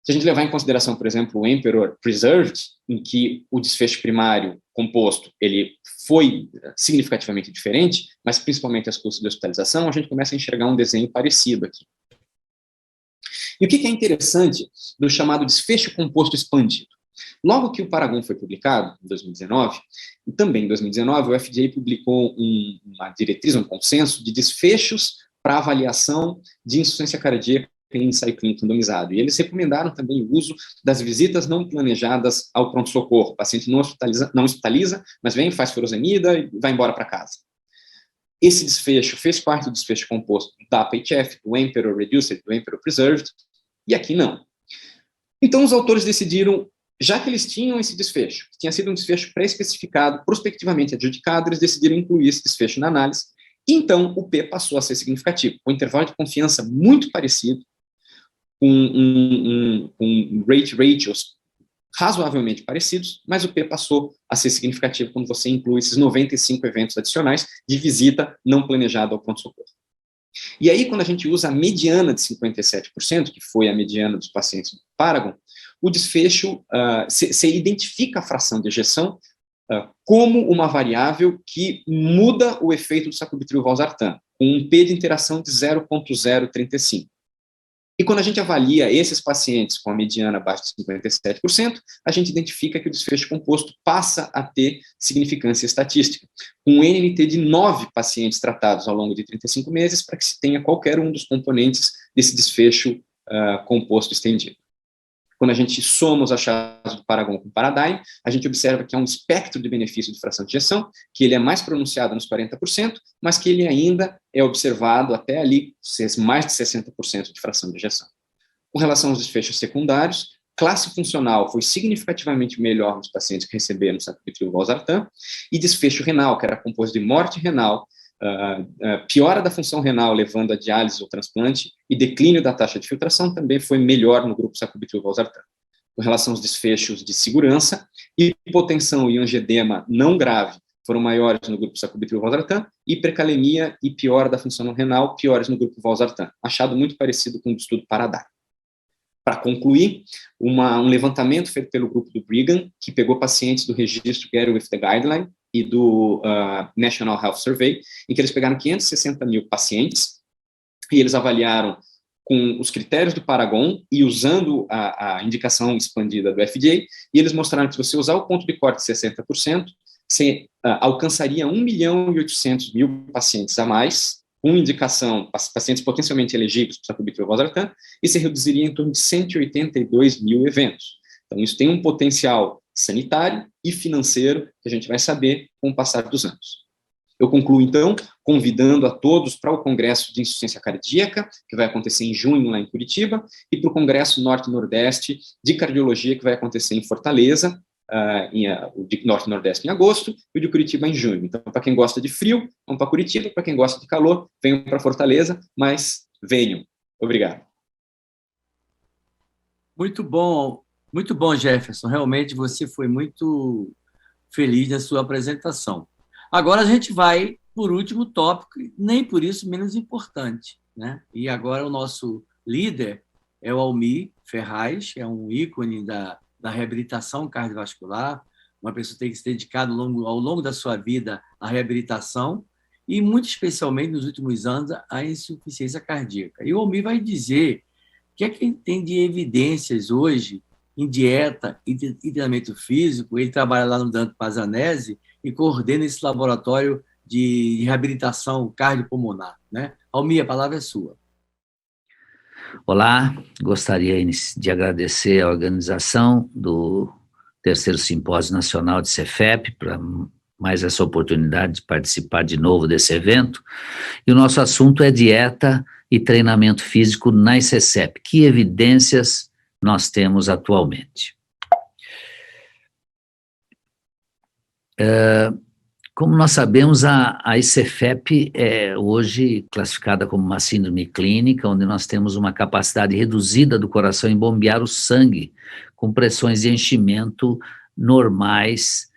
Se a gente levar em consideração, por exemplo, o Emperor Preserved, em que o desfecho primário composto ele foi significativamente diferente, mas principalmente as custas de hospitalização, a gente começa a enxergar um desenho parecido aqui. E o que é interessante do chamado desfecho composto expandido? Logo que o Paragon foi publicado, em 2019, e também em 2019, o FDA publicou uma diretriz, um consenso de desfechos para avaliação de insuficiência cardíaca em ensaio clínico randomizado. E eles recomendaram também o uso das visitas não planejadas ao pronto-socorro. O paciente não hospitaliza, mas vem, faz furosemida e vai embora para casa. Esse desfecho fez parte do desfecho composto da APA-HF, do Emperor Reduced, do Emperor Preserved, e aqui não. Então, os autores decidiram, já que eles tinham esse desfecho, que tinha sido um desfecho pré-especificado, prospectivamente adjudicado, eles decidiram incluir esse desfecho na análise, e então o P passou a ser significativo, com um intervalo de confiança muito parecido, com um rate ratios razoavelmente parecidos, mas o P passou a ser significativo quando você inclui esses 95 eventos adicionais de visita não planejada ao pronto-socorro. E aí, quando a gente usa a mediana de 57%, que foi a mediana dos pacientes do Paragon, o desfecho, você identifica a fração de ejeção como uma variável que muda o efeito do sacubitril valsartan, com um P de interação de 0,035. E quando a gente avalia esses pacientes com a mediana abaixo de 57%, a gente identifica que o desfecho composto passa a ter significância estatística, com um NNT de 9 pacientes tratados ao longo de 35 meses, para que se tenha qualquer um dos componentes desse desfecho composto estendido. Quando a gente soma os achados do Paragon com o Paradigm, a gente observa que há um espectro de benefício de fração de ejeção, que ele é mais pronunciado nos 40%, mas que ele ainda é observado até ali mais de 60% de fração de ejeção. Com relação aos desfechos secundários, classe funcional foi significativamente melhor nos pacientes que receberam sacubitril/valsartan, e desfecho renal, que era composto de morte renal, piora da função renal levando a diálise ou transplante e declínio da taxa de filtração também foi melhor no grupo sacubitril/valsartan. Com relação aos desfechos de segurança, hipotensão e angedema não grave foram maiores no grupo sacubitril/valsartan, e precalemia e piora da função renal piores no grupo valsartan, achado muito parecido com o estudo Paradigm. Para concluir, um levantamento feito pelo grupo do Brigham, que pegou pacientes do registro Get With The Guideline e do National Health Survey, em que eles pegaram 560 mil pacientes, e eles avaliaram com os critérios do Paragon e usando a indicação expandida do FDA, e eles mostraram que se você usar o ponto de corte de 60%, você alcançaria 1.800.000 pacientes a mais, com indicação, pacientes potencialmente elegíveis para sacubitril/valsartan, e se reduziria em torno de 182 mil eventos. Então, isso tem um potencial sanitário e financeiro que a gente vai saber com o passar dos anos. Eu concluo, então, convidando a todos para o Congresso de Insuficiência Cardíaca, que vai acontecer em junho, lá em Curitiba, e para o Congresso Norte e Nordeste de Cardiologia, que vai acontecer em Fortaleza, o de Norte e Nordeste em agosto, e o de Curitiba em junho. Então, para quem gosta de frio, vão para Curitiba, para quem gosta de calor, venham para Fortaleza, mas venham. Obrigado. Muito bom, Jefferson. Realmente você foi muito feliz na sua apresentação. Agora a gente vai por último tópico, nem por isso menos importante, né? E agora o nosso líder é o Almir Ferraz, é um ícone da reabilitação cardiovascular, uma pessoa que tem que se dedicar ao longo da sua vida à reabilitação e, muito especialmente, nos últimos anos, à insuficiência cardíaca. E o Almir vai dizer o que é que tem de evidências hoje em dieta e treinamento físico. Ele trabalha lá no Dante Pazanese e coordena esse laboratório de reabilitação cardiopulmonar, né? Almir, a palavra é sua. Olá, gostaria de agradecer a organização do terceiro Simpósio Nacional de Cefep para mais essa oportunidade de participar de novo desse evento. E o nosso assunto é dieta e treinamento físico na ICCEP. Que evidências nós temos atualmente? Como nós sabemos, a ICFEP é hoje classificada como uma síndrome clínica, onde nós temos uma capacidade reduzida do coração em bombear o sangue, com pressões de enchimento normais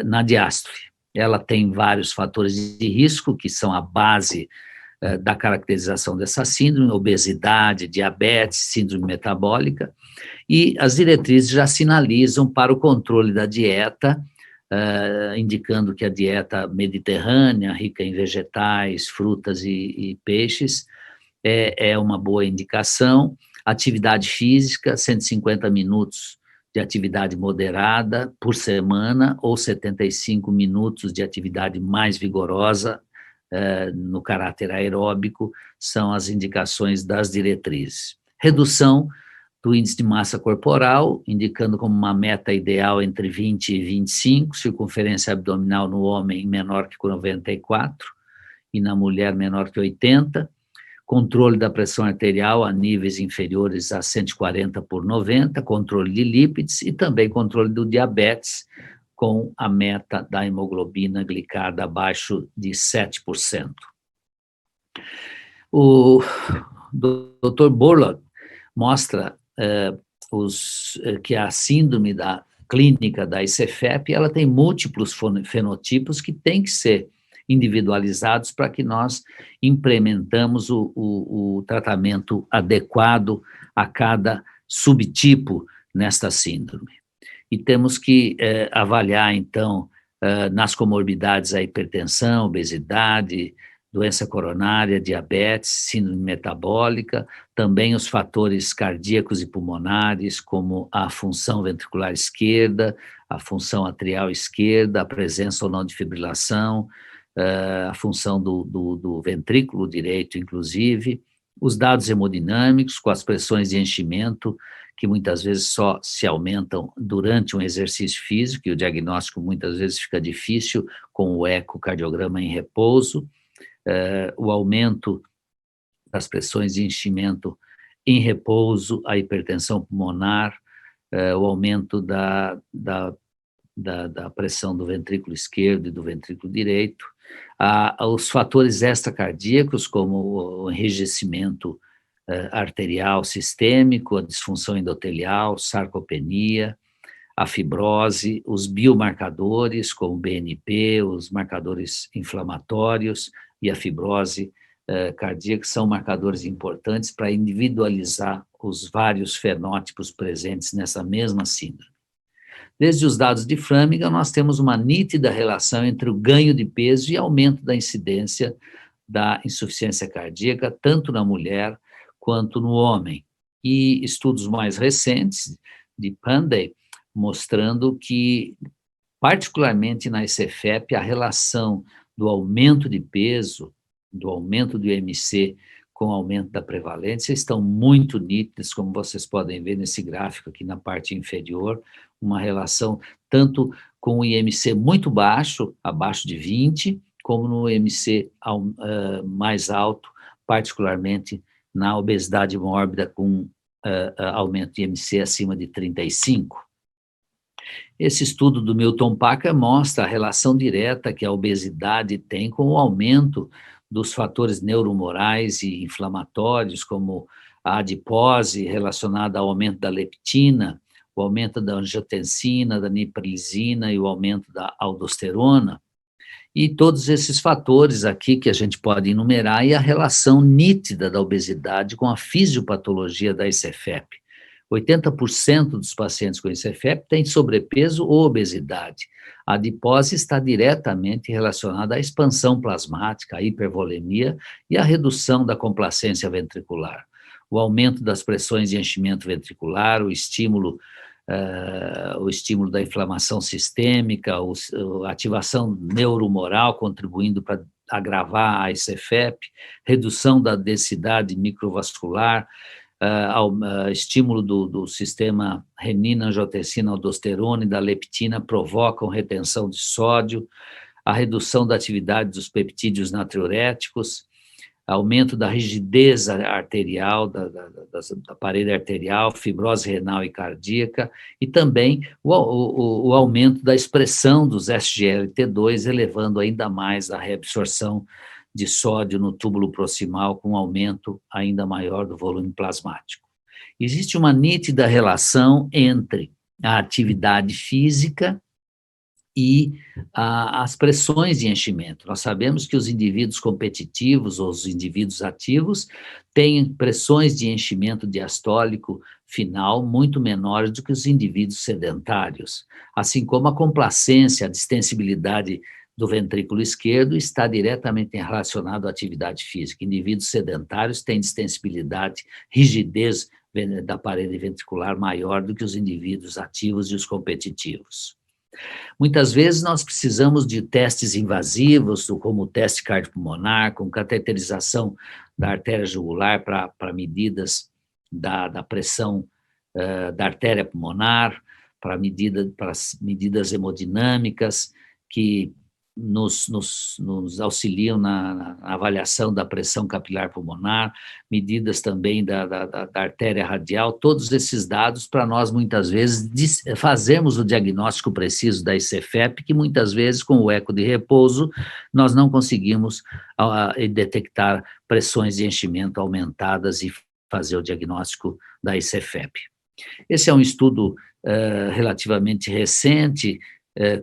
na diástole. Ela tem vários fatores de risco, que são a base da caracterização dessa síndrome: obesidade, diabetes, síndrome metabólica, e as diretrizes já sinalizam para o controle da dieta, indicando que a dieta mediterrânea, rica em vegetais, frutas e peixes, é uma boa indicação. Atividade física, 150 minutos de atividade moderada por semana, ou 75 minutos de atividade mais vigorosa, no caráter aeróbico, são as indicações das diretrizes. Redução do índice de massa corporal, indicando como uma meta ideal entre 20 e 25, circunferência abdominal no homem menor que 94 e na mulher menor que 80, controle da pressão arterial a níveis inferiores a 140/90, controle de lípides e também controle do diabetes, com a meta da hemoglobina glicada abaixo de 7%. O Dr. Borlaug mostra que a síndrome clínica da ICFEP, ela tem múltiplos fenotipos que têm que ser individualizados para que nós implementamos o tratamento adequado a cada subtipo nesta síndrome. E temos que avaliar, então, nas comorbidades a hipertensão, obesidade, doença coronária, diabetes, síndrome metabólica, também os fatores cardíacos e pulmonares, como a função ventricular esquerda, a função atrial esquerda, a presença ou não de fibrilação, a função do ventrículo direito, inclusive, os dados hemodinâmicos, com as pressões de enchimento, que muitas vezes só se aumentam durante um exercício físico, e o diagnóstico muitas vezes fica difícil com o ecocardiograma em repouso, o aumento das pressões de enchimento em repouso, a hipertensão pulmonar, o aumento da pressão do ventrículo esquerdo e do ventrículo direito, os fatores extracardíacos, como o enrijecimento arterial sistêmico, a disfunção endotelial, sarcopenia, a fibrose, os biomarcadores, como o BNP, os marcadores inflamatórios e a fibrose cardíaca, são marcadores importantes para individualizar os vários fenótipos presentes nessa mesma síndrome. Desde os dados de Framingham, nós temos uma nítida relação entre o ganho de peso e aumento da incidência da insuficiência cardíaca, tanto na mulher quanto no homem. E estudos mais recentes, de Pandey, mostrando que, particularmente na ICFEP, a relação do aumento de peso, do aumento do IMC com o aumento da prevalência, estão muito nítidas, como vocês podem ver nesse gráfico aqui na parte inferior, uma relação tanto com o IMC muito baixo, abaixo de 20, como no IMC mais alto, particularmente na obesidade mórbida com aumento de IMC acima de 35. Esse estudo do Milton Packer mostra a relação direta que a obesidade tem com o aumento dos fatores neuromorais e inflamatórios, como a adipose relacionada ao aumento da leptina, o aumento da angiotensina, da niprilisina e o aumento da aldosterona. E todos esses fatores aqui que a gente pode enumerar e a relação nítida da obesidade com a fisiopatologia da ICFEP. 80% dos pacientes com ICFEP têm sobrepeso ou obesidade. A adipose está diretamente relacionada à expansão plasmática, à hipervolemia e à redução da complacência ventricular. O aumento das pressões de enchimento ventricular, o estímulo da inflamação sistêmica, a ativação neuromoral contribuindo para agravar a ICFEP, redução da densidade microvascular, estímulo do sistema renina, angiotensina, aldosterona e da leptina provocam retenção de sódio, a redução da atividade dos peptídeos natriuréticos, aumento da rigidez arterial, da parede arterial, fibrose renal e cardíaca, e também o aumento da expressão dos SGLT2, elevando ainda mais a reabsorção de sódio no túbulo proximal, com um aumento ainda maior do volume plasmático. Existe uma nítida relação entre a atividade física e as pressões de enchimento. Nós sabemos que os indivíduos competitivos, ou os indivíduos ativos, têm pressões de enchimento diastólico final muito menores do que os indivíduos sedentários, assim como a complacência, a distensibilidade do ventrículo esquerdo está diretamente relacionado à atividade física. Indivíduos sedentários têm distensibilidade, rigidez da parede ventricular maior do que os indivíduos ativos e os competitivos. Muitas vezes nós precisamos de testes invasivos, como o teste cardiopulmonar, com cateterização da artéria jugular para medidas da pressão da artéria pulmonar, para medidas hemodinâmicas, que nos auxiliam na avaliação da pressão capilar pulmonar, medidas também da artéria radial, todos esses dados para nós, muitas vezes, fazermos o diagnóstico preciso da ICFEP, que muitas vezes, com o eco de repouso, nós não conseguimos detectar pressões de enchimento aumentadas e fazer o diagnóstico da ICFEP. Esse é um estudo relativamente recente,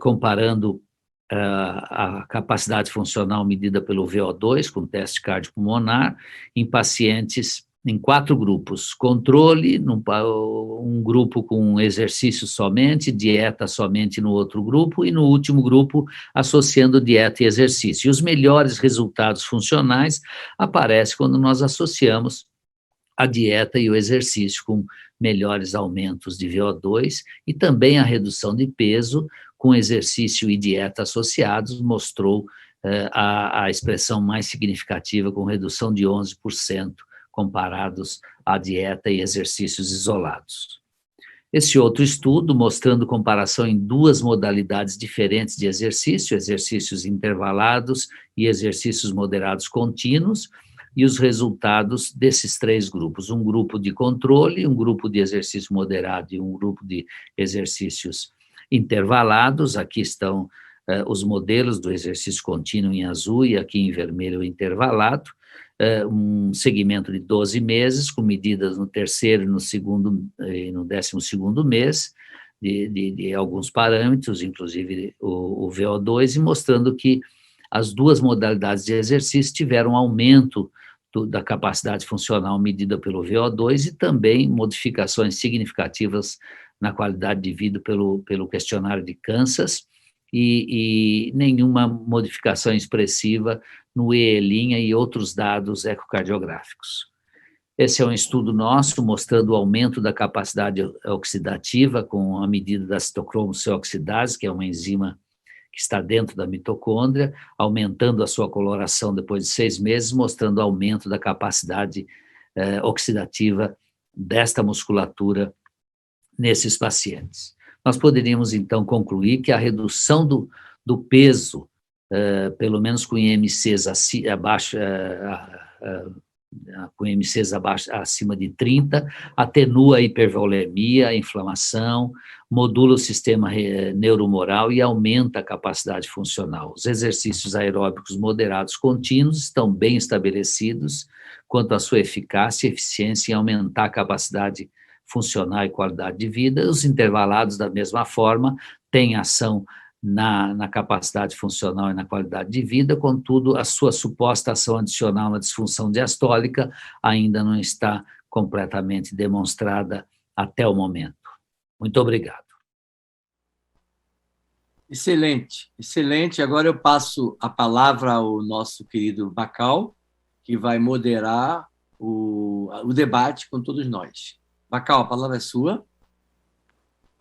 comparando a capacidade funcional medida pelo VO2, com teste cardiopulmonar, em pacientes em 4 grupos: controle, um grupo com exercício somente, dieta somente no outro grupo, e no último grupo associando dieta e exercício. E os melhores resultados funcionais aparecem quando nós associamos a dieta e o exercício, com melhores aumentos de VO2 e também a redução de peso com exercício e dieta associados, mostrou a expressão mais significativa, com redução de 11%, comparados à dieta e exercícios isolados. Esse outro estudo, mostrando comparação em 2 modalidades diferentes de exercício, exercícios intervalados e exercícios moderados contínuos, e os resultados desses 3 grupos: um grupo de controle, um grupo de exercício moderado e um grupo de exercícios intervalados. Aqui estão os modelos do exercício contínuo em azul e aqui em vermelho o intervalado. Um segmento de 12 meses, com medidas no terceiro, no segundo e no 12º mês, de alguns parâmetros, inclusive o VO2, e mostrando que as 2 modalidades de exercício tiveram aumento da capacidade funcional medida pelo VO2 e também modificações significativas na qualidade de vida pelo questionário de Kansas, e nenhuma modificação expressiva no EELINHA e outros dados ecocardiográficos. Esse é um estudo nosso mostrando o aumento da capacidade oxidativa com a medida da citocromo C oxidase, que é uma enzima que está dentro da mitocôndria, aumentando a sua coloração depois de 6 meses, mostrando aumento da capacidade oxidativa desta musculatura nesses pacientes. Nós poderíamos, então, concluir que a redução do peso, pelo menos com IMCs abaixo, com IMCs acima de 30, atenua a hipervolemia, a inflamação, modula o sistema neuromoral e aumenta a capacidade funcional. Os exercícios aeróbicos moderados contínuos estão bem estabelecidos quanto à sua eficácia e eficiência em aumentar a capacidade funcional e qualidade de vida. Os intervalados, da mesma forma, têm ação na capacidade funcional e na qualidade de vida, contudo, a sua suposta ação adicional na disfunção diastólica ainda não está completamente demonstrada até o momento. Muito obrigado. Excelente, excelente. Agora eu passo a palavra ao nosso querido Bacal, que vai moderar o debate com todos nós. Bacal, a palavra é sua.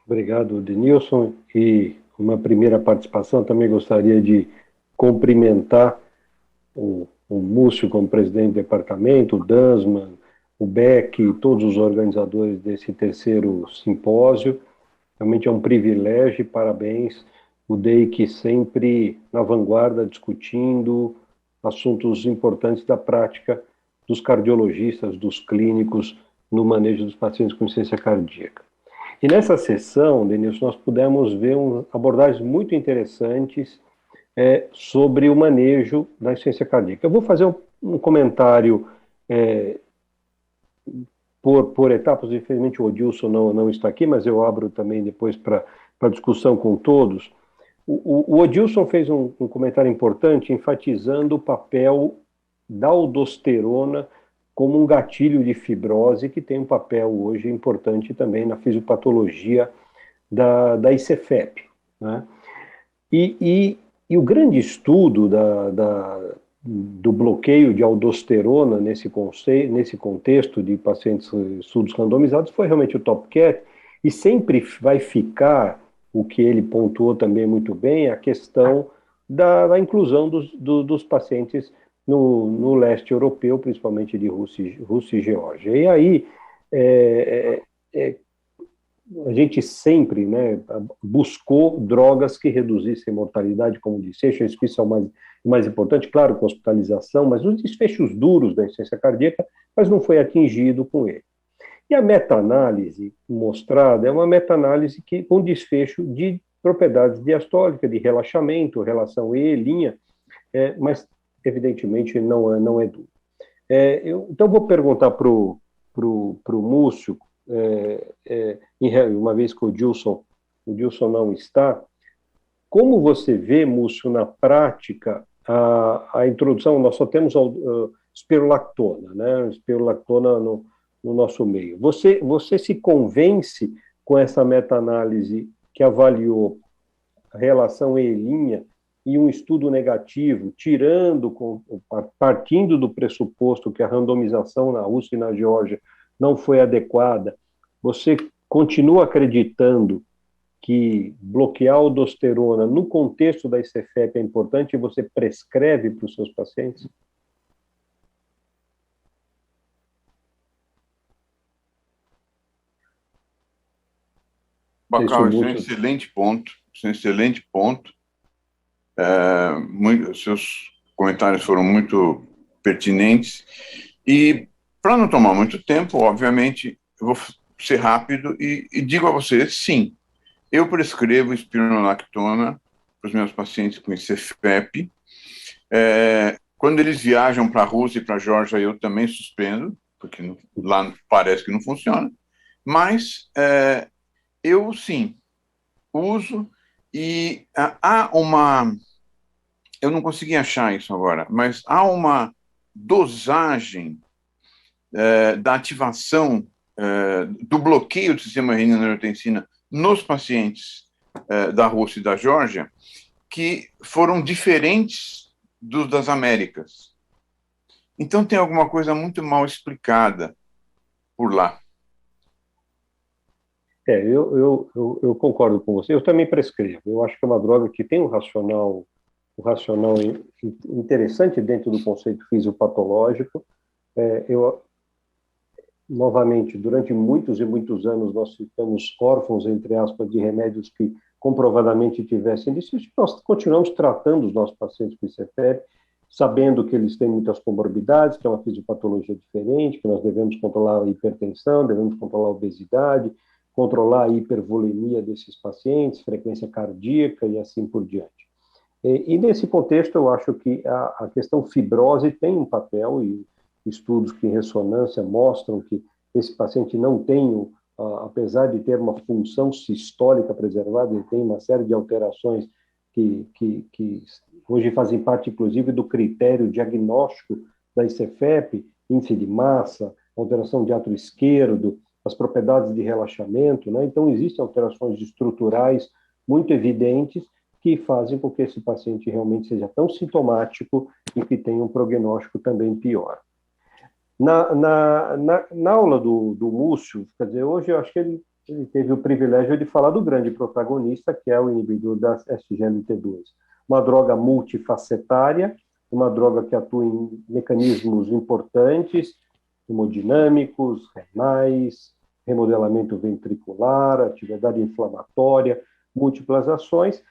Obrigado, Denilson. E uma primeira participação, também gostaria de cumprimentar o Múcio como presidente do departamento, o Dansman, o Beck e todos os organizadores desse terceiro simpósio. Realmente é um privilégio e parabéns. O DEIC sempre na vanguarda, discutindo assuntos importantes da prática dos cardiologistas, dos clínicos, no manejo dos pacientes com insuficiência cardíaca. E nessa sessão, Denilson, nós pudemos ver abordagens muito interessantes sobre o manejo da insuficiência cardíaca. Eu vou fazer um comentário por etapas. Infelizmente o Odilson não está aqui, mas eu abro também depois para discussão com todos. O Odilson fez um comentário importante, enfatizando o papel da aldosterona como um gatilho de fibrose, que tem um papel hoje importante também na fisiopatologia da ICFEP, né? E o grande estudo do bloqueio de aldosterona nesse contexto de pacientes estudos randomizados foi realmente o TOPCAT, e sempre vai ficar o que ele pontuou também muito bem, a questão da inclusão dos pacientes no leste europeu, principalmente de Rússia e Geórgia. E aí, a gente sempre, né, buscou drogas que reduzissem a mortalidade, como disse, isso é o mais importante, claro, com hospitalização, mas os desfechos duros da insuficiência cardíaca, mas não foi atingido com ele. E a meta-análise mostrada é uma meta-análise com desfecho de propriedades diastólicas, de relaxamento, relação E', mas evidentemente não é duro. Então vou perguntar para o Múcio, uma vez que o Dilson não está, como você vê, Múcio, na prática, a introdução? Nós só temos espirolactona, né? Espirolactona no nosso meio. Você se convence com essa meta-análise que avaliou a relação E-linha e um estudo negativo, partindo do pressuposto que a randomização na Rússia e na Geórgia não foi adequada, você continua acreditando que bloquear a aldosterona no contexto da ICFEP é importante e você prescreve para os seus pacientes? Bacão, esse é um excelente ponto. Seus comentários foram muito pertinentes. E, para não tomar muito tempo, obviamente, eu vou ser rápido e digo a você, sim, eu prescrevo espironolactona para os meus pacientes com ICFEP. Quando eles viajam para a Rússia e para a Geórgia, eu também suspendo, porque lá parece que não funciona. Mas eu, sim, uso e há uma... Eu não consegui achar isso agora, mas há uma dosagem da ativação do bloqueio do sistema renina-angiotensina nos pacientes da Rússia e da Geórgia que foram diferentes das Américas. Então tem alguma coisa muito mal explicada por lá. Eu concordo com você. Eu também prescrevo. Eu acho que é uma droga que tem um racional interessante dentro do conceito fisiopatológico. Novamente, durante muitos e muitos anos, nós ficamos órfãos, entre aspas, de remédios que comprovadamente tivessem isso. Nós continuamos tratando os nossos pacientes com ICFEP, sabendo que eles têm muitas comorbidades, que é uma fisiopatologia diferente, que nós devemos controlar a hipertensão, devemos controlar a obesidade, controlar a hipervolemia desses pacientes, frequência cardíaca e assim por diante. E nesse contexto, eu acho que a questão fibrose tem um papel, e estudos que em ressonância mostram que esse paciente não tem, apesar de ter uma função sistólica preservada, ele tem uma série de alterações que hoje fazem parte, inclusive, do critério diagnóstico da ICFEP, índice de massa, alteração de átrio esquerdo, as propriedades de relaxamento, né? Então, existem alterações estruturais muito evidentes que fazem com que esse paciente realmente seja tão sintomático e que tenha um prognóstico também pior. Na aula do Múcio, quer dizer, hoje eu acho que ele teve o privilégio de falar do grande protagonista, que é o inibidor da SGLT2. Uma droga multifacetária, uma droga que atua em mecanismos importantes, hemodinâmicos, renais, remodelamento ventricular, atividade inflamatória, múltiplas ações.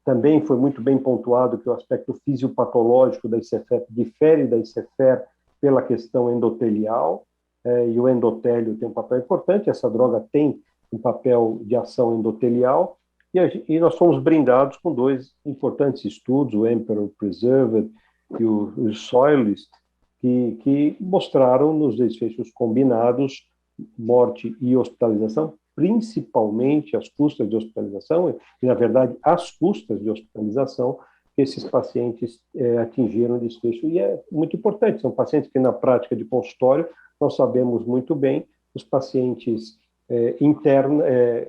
Também foi muito bem pontuado que o aspecto fisiopatológico da ICFEP difere da ICFER pela questão endotelial, e o endotélio tem um papel importante, essa droga tem um papel de ação endotelial, e nós fomos brindados com dois importantes estudos, o Emperor Preserved e o Soilist, que mostraram nos desfechos combinados morte e hospitalização, principalmente as custas de hospitalização, e, na verdade, as custas de hospitalização que esses pacientes atingiram desfecho. E é muito importante, são pacientes que, na prática de consultório, nós sabemos muito bem, os pacientes internos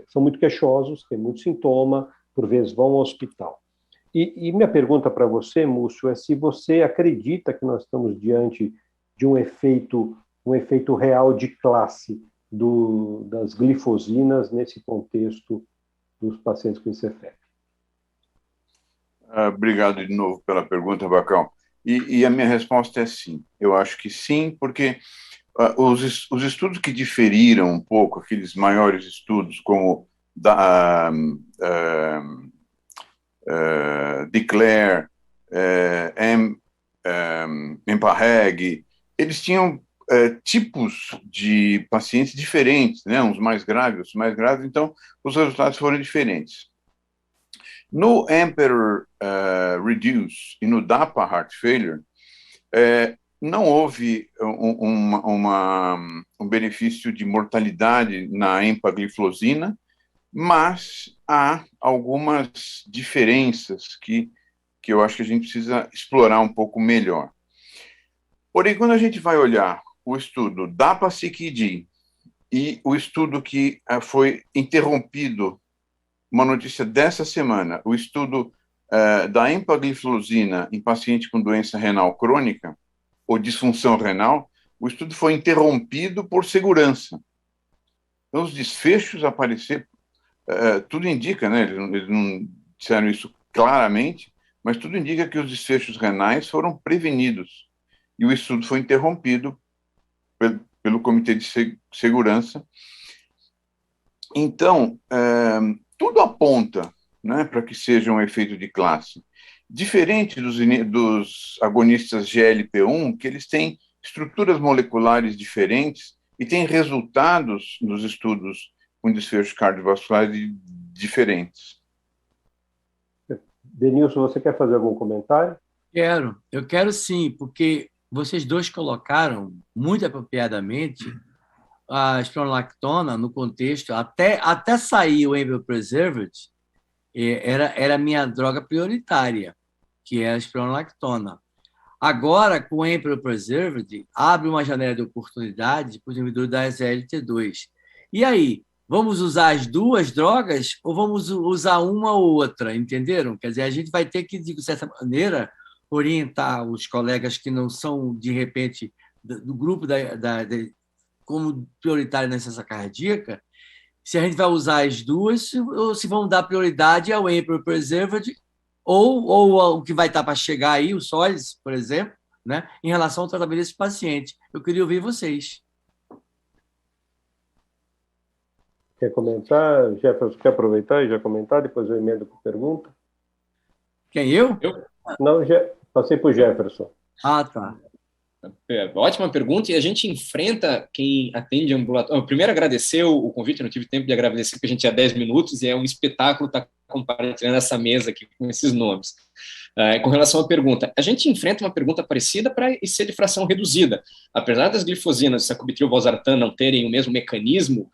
são muito queixosos, têm muito sintoma, por vezes vão ao hospital. E minha pergunta para você, Múcio, é se você acredita que nós estamos diante de um efeito real de classe das glifosinas nesse contexto dos pacientes com ICFEP. Obrigado de novo pela pergunta, Bacão. E a minha resposta é sim. Eu acho que sim, porque os estudos que diferiram um pouco, aqueles maiores estudos, como Declare, EMPA-REG, eles tinham tipos de pacientes diferentes, né? Uns mais graves, outros mais graves, então os resultados foram diferentes. No Emperor Reduce e no DAPA Heart Failure, não houve um benefício de mortalidade na empagliflozina, mas há algumas diferenças que eu acho que a gente precisa explorar um pouco melhor. Porém, quando a gente vai olhar o estudo da PASIC-ID e o estudo que foi interrompido, uma notícia dessa semana, o estudo da empagliflozina em paciente com doença renal crônica ou disfunção renal, o estudo foi interrompido por segurança. Então, os desfechos apareceram, tudo indica, né, eles não disseram isso claramente, mas tudo indica que os desfechos renais foram prevenidos. E o estudo foi interrompido pelo Comitê de Segurança. Então, tudo aponta, né, para que seja um efeito de classe. Diferente dos agonistas GLP-1, que eles têm estruturas moleculares diferentes e têm resultados nos estudos com desfechos cardiovasculares diferentes. Denilson, você quer fazer algum comentário? Eu quero sim, porque vocês dois colocaram muito apropriadamente a espironolactona no contexto, até sair o Embryo Preserved, era a minha droga prioritária, que é a espironolactona. Agora, com o Embryo Preserved, abre uma janela de oportunidade para os inibidores da SGLT2. E aí, vamos usar as duas drogas ou vamos usar uma ou outra, entenderam? Quer dizer, a gente vai ter que, de certa maneira, orientar os colegas que não são, de repente, do grupo como prioritário na insuficiência cardíaca, se a gente vai usar as duas ou se vão dar prioridade ao Embryo Preserved ou o que vai estar para chegar aí, o SOLIS, por exemplo, né, em relação ao tratamento desse paciente. Eu queria ouvir vocês. Quer comentar? Jefferson, quer aproveitar e já comentar? Depois eu emendo com pergunta. Quem, eu? Não, passei para o Jefferson. Ah, tá. Ótima pergunta, e a gente enfrenta quem atende ambulatório. Primeiro, agradecer o convite, eu não tive tempo de agradecer, porque a gente tinha 10 minutos, e é um espetáculo estar compartilhando essa mesa aqui com esses nomes. Com relação à pergunta, a gente enfrenta uma pergunta parecida para IC de fração reduzida. Apesar das glifosinas, sacubitril e valsartan não terem o mesmo mecanismo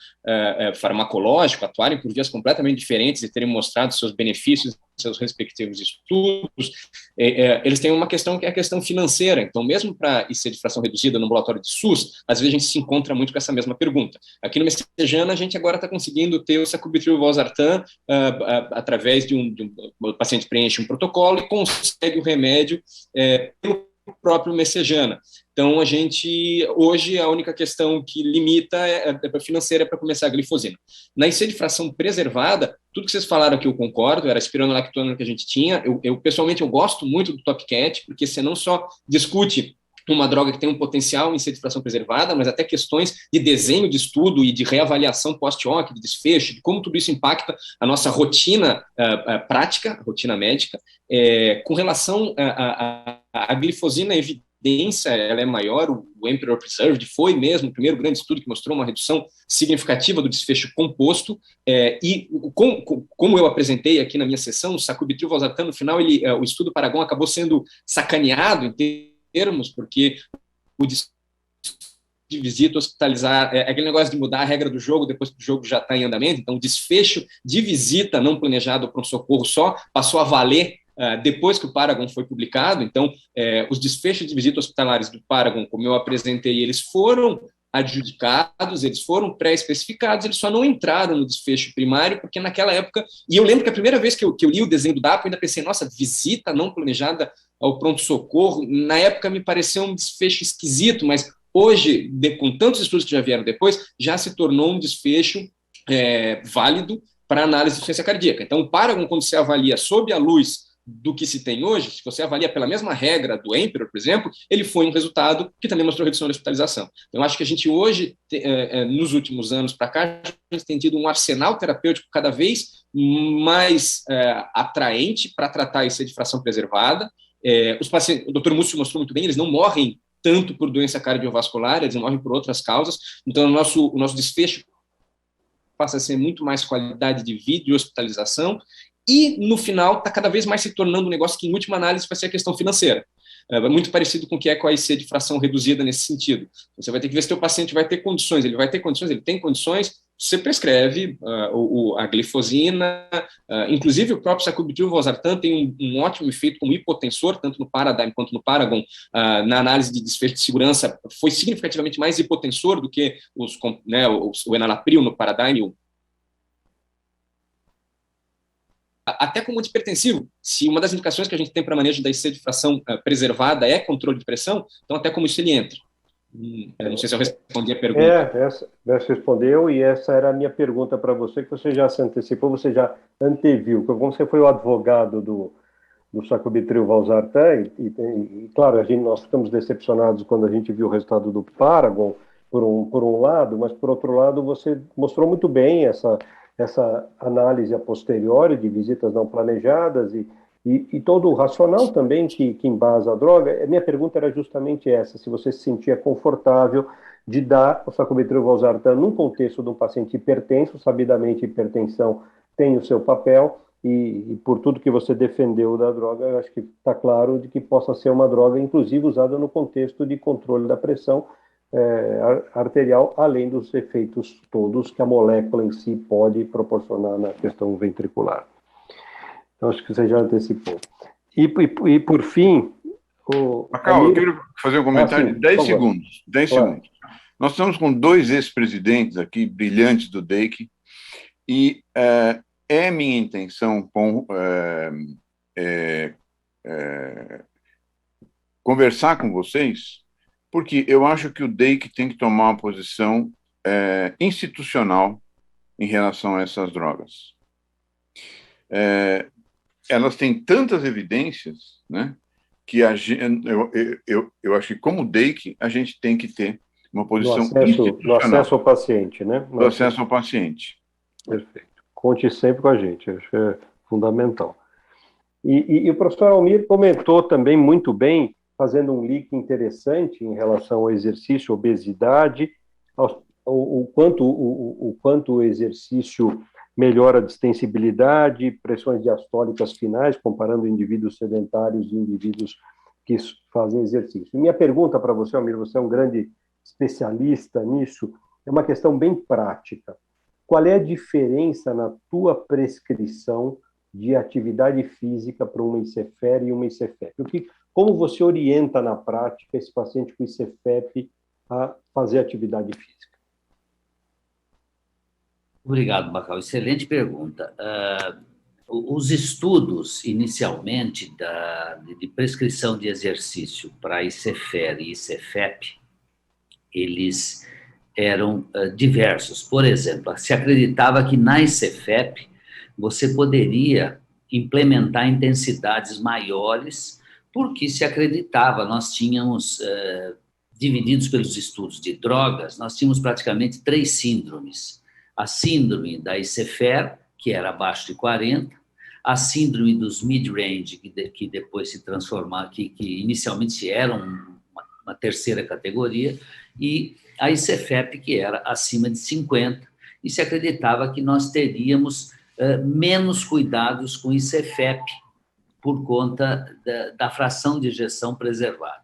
farmacológico, atuarem por vias completamente diferentes e terem mostrado seus benefícios em seus respectivos estudos, eles têm uma questão que é a questão financeira. Então, mesmo para IC de fração reduzida no ambulatório de SUS, às vezes a gente se encontra muito com essa mesma pergunta. Aqui no Messejana, a gente agora está conseguindo ter o sacubitril e valsartan através de o paciente preenche um protocolo e consegue o remédio pelo próprio Messejana. Então, a gente, hoje, a única questão que limita é financeira para começar a glifosina. Na IC de fração preservada, tudo que vocês falaram aqui eu concordo, era a espironolactona que a gente tinha. Pessoalmente, eu gosto muito do TopCat, porque você não só discute uma droga que tem um potencial em IC de fração preservada, mas até questões de desenho de estudo e de reavaliação pós-hoc, de desfecho, de como tudo isso impacta a nossa rotina prática, a rotina médica. Com relação à glifosina, a evidência ela é maior, o Emperor Preserved foi mesmo o primeiro grande estudo que mostrou uma redução significativa do desfecho composto, e como eu apresentei aqui na minha sessão, o sacubitril valsartan, no final, o estudo Paragon acabou sendo sacaneado em termos, porque o desfecho de visita hospitalizar, aquele negócio de mudar a regra do jogo depois que o jogo já está em andamento, então o desfecho de visita não planejado para um socorro só passou a valer depois que o Paragon foi publicado. Então, os desfechos de visita hospitalares do Paragon, como eu apresentei, eles foram adjudicados, eles foram pré-especificados, eles só não entraram no desfecho primário, porque naquela época, e eu lembro que a primeira vez que eu li o desenho do DAPA, eu ainda pensei, nossa, visita não planejada ao pronto-socorro, na época me pareceu um desfecho esquisito, mas hoje, com tantos estudos que já vieram depois, já se tornou um desfecho válido para análise de insuficiência cardíaca. Então, o Paragon, quando se avalia sob a luz do que se tem hoje, se você avalia pela mesma regra do Emperor, por exemplo, ele foi um resultado que também mostrou redução da hospitalização. Então, eu acho que a gente hoje, nos últimos anos para cá, a gente tem tido um arsenal terapêutico cada vez mais atraente para tratar IC de fração preservada. Os pacientes, o Dr. Múcio mostrou muito bem, eles não morrem tanto por doença cardiovascular, eles morrem por outras causas. Então, o nosso desfecho passa a ser muito mais qualidade de vida e hospitalização. E, no final, está cada vez mais se tornando um negócio que, em última análise, vai ser a questão financeira. Muito parecido com o que é com a IC de fração reduzida nesse sentido. Você vai ter que ver se o paciente vai ter condições. Ele vai ter condições, ele tem condições, você prescreve a glifosina, inclusive o próprio sacubitril/valsartan tem um ótimo efeito como hipotensor, tanto no Paradigm quanto no Paragon, na análise de desfecho de segurança, foi significativamente mais hipotensor do que o enalapril no Paradigm, até como antihipertensivo. Se uma das indicações que a gente tem para manejo da IC de fração preservada é controle de pressão, então até como isso ele entra. Não sei se eu respondi a pergunta. Essa respondeu, e essa era a minha pergunta para você, que você já se antecipou, você já anteviu. Como você foi o advogado do sacubitril/valsartan, e claro, nós ficamos decepcionados quando a gente viu o resultado do Paragon, por um lado, mas por outro lado você mostrou muito bem essa análise a posteriori de visitas não planejadas e todo o racional também que embasa a droga. A minha pergunta era justamente essa, se você se sentia confortável de dar o sacubitril/valsartan num contexto de um paciente hipertenso. Sabidamente, hipertensão tem o seu papel, e por tudo que você defendeu da droga, eu acho que está claro de que possa ser uma droga, inclusive, usada no contexto de controle da pressão arterial, além dos efeitos todos que a molécula em si pode proporcionar na questão ventricular. Então, acho que você já antecipou. E por fim... Macau, eu quero fazer um comentário de 10 segundos. 10 segundos. Nós estamos com 2 ex-presidentes aqui, brilhantes do DEIC, e é minha intenção conversar com vocês, porque eu acho que o DEIC tem que tomar uma posição institucional em relação a essas drogas. Elas têm tantas evidências, né, que eu acho que, como DEIC, a gente tem que ter uma posição institucional. No acesso ao paciente, né? Do acesso ao paciente. Perfeito. Conte sempre com a gente, acho que é fundamental. E o professor Almir comentou também muito bem, fazendo um link interessante em relação ao exercício, obesidade, o quanto o exercício melhora a distensibilidade, pressões diastólicas finais, comparando indivíduos sedentários e indivíduos que fazem exercício. E minha pergunta para você, Almir, você é um grande especialista nisso, é uma questão bem prática. Qual é a diferença na tua prescrição de atividade física para uma ICFER e uma ICFEP? Como você orienta na prática esse paciente com ICFEP a fazer atividade física? Obrigado, Macau. Excelente pergunta. Os estudos, inicialmente, de prescrição de exercício para ICFER e ICFEP, eles eram diversos. Por exemplo, se acreditava que na ICFEP você poderia implementar intensidades maiores, porque se acreditava, nós tínhamos, divididos pelos estudos de drogas, nós tínhamos praticamente 3 síndromes. A síndrome da ICFER, que era abaixo de 40, a síndrome dos mid-range, que depois se transformaram, que inicialmente eram uma terceira categoria, e a ICFEP, que era acima de 50, e se acreditava que nós teríamos menos cuidados com ICFEP por conta da fração de ejeção preservada.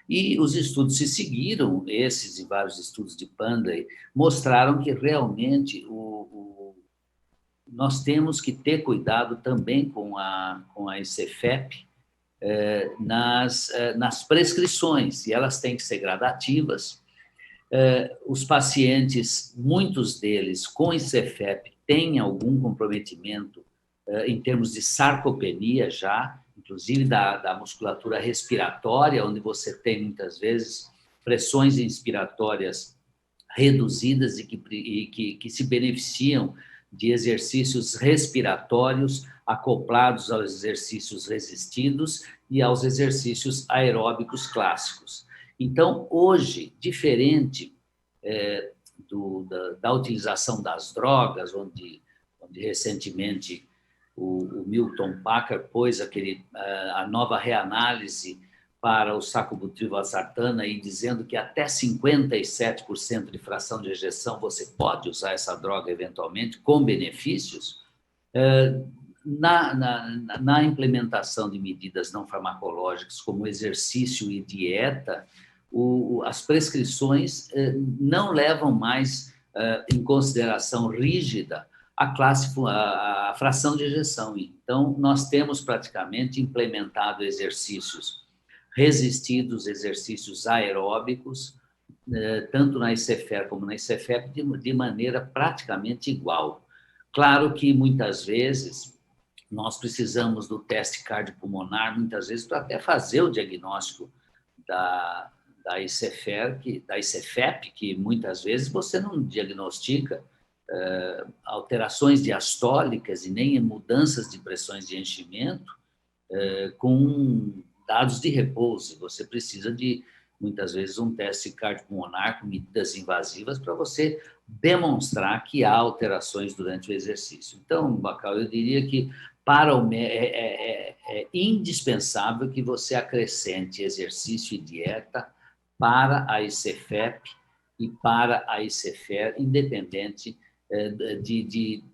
E os estudos se seguiram, esses e vários estudos de Pandley, mostraram que realmente nós temos que ter cuidado também com a ICFEP nas prescrições, e elas têm que ser gradativas. Os pacientes, muitos deles com ICFEP, têm algum comprometimento em termos de sarcopenia já, inclusive da musculatura respiratória, onde você tem, muitas vezes, pressões inspiratórias reduzidas e que se beneficiam de exercícios respiratórios acoplados aos exercícios resistidos e aos exercícios aeróbicos clássicos. Então, hoje, diferente da utilização das drogas, onde recentemente o Milton Packer pôs a nova reanálise para o sacubitril/valsartan, e dizendo que até 57% de fração de ejeção você pode usar essa droga eventualmente com benefícios. Na implementação de medidas não farmacológicas como exercício e dieta, as prescrições não levam mais em consideração rígida a fração de ejeção. Então, nós temos praticamente implementado exercícios resistidos, exercícios aeróbicos, tanto na ICFER como na ICFEP, de maneira praticamente igual. Claro que, muitas vezes, nós precisamos do teste cardiopulmonar, muitas vezes, para até fazer o diagnóstico da ICFEP, que muitas vezes você não diagnostica alterações diastólicas e nem mudanças de pressões de enchimento com dados de repouso. Você precisa de, muitas vezes, um teste cardiopulmonar com medidas invasivas para você demonstrar que há alterações durante o exercício. Então, Bacall, eu diria que é indispensável que você acrescente exercício e dieta para a ICFEP e para a ICFER, independente de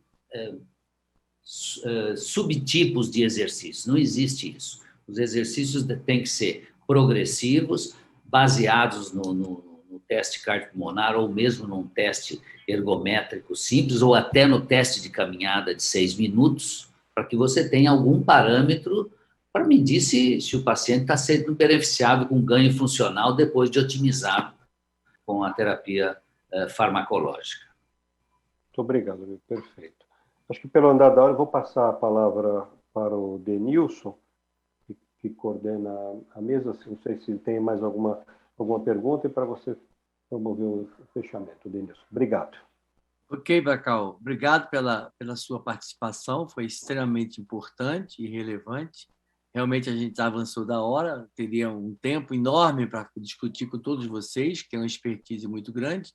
subtipos de exercício. Não existe isso. Os exercícios têm que ser progressivos, baseados no teste cardiopulmonar ou mesmo num teste ergométrico simples ou até no teste de caminhada de 6 minutos, para que você tenha algum parâmetro para medir se o paciente está sendo beneficiado com ganho funcional depois de otimizar com a terapia farmacológica. Muito obrigado, amigo. Perfeito. Acho que pelo andar da hora eu vou passar a palavra para o Denilson, que coordena a mesa. Não sei se tem mais alguma pergunta, e para você promover o fechamento, Denilson. Obrigado. Ok, Bacall. Obrigado pela sua participação, foi extremamente importante e relevante. Realmente a gente avançou da hora, teria um tempo enorme para discutir com todos vocês, que é uma expertise muito grande,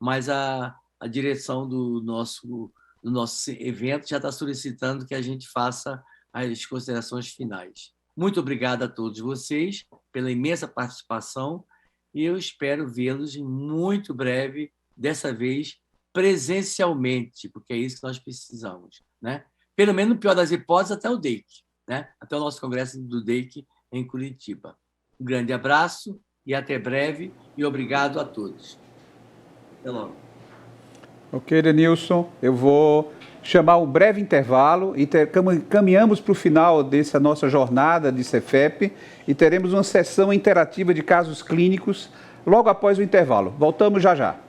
mas a direção do nosso evento já está solicitando que a gente faça as considerações finais. Muito obrigado a todos vocês pela imensa participação e eu espero vê-los muito breve, dessa vez presencialmente, porque é isso que nós precisamos, né? Pelo menos, no pior das hipóteses, até o DEIC, né? Até o nosso congresso do DEIC em Curitiba. Um grande abraço e até breve, e obrigado a todos. Até logo. Ok, Denilson, eu vou chamar um breve intervalo e caminhamos para o final dessa nossa jornada de ICFEP e teremos uma sessão interativa de casos clínicos logo após o intervalo. Voltamos já já.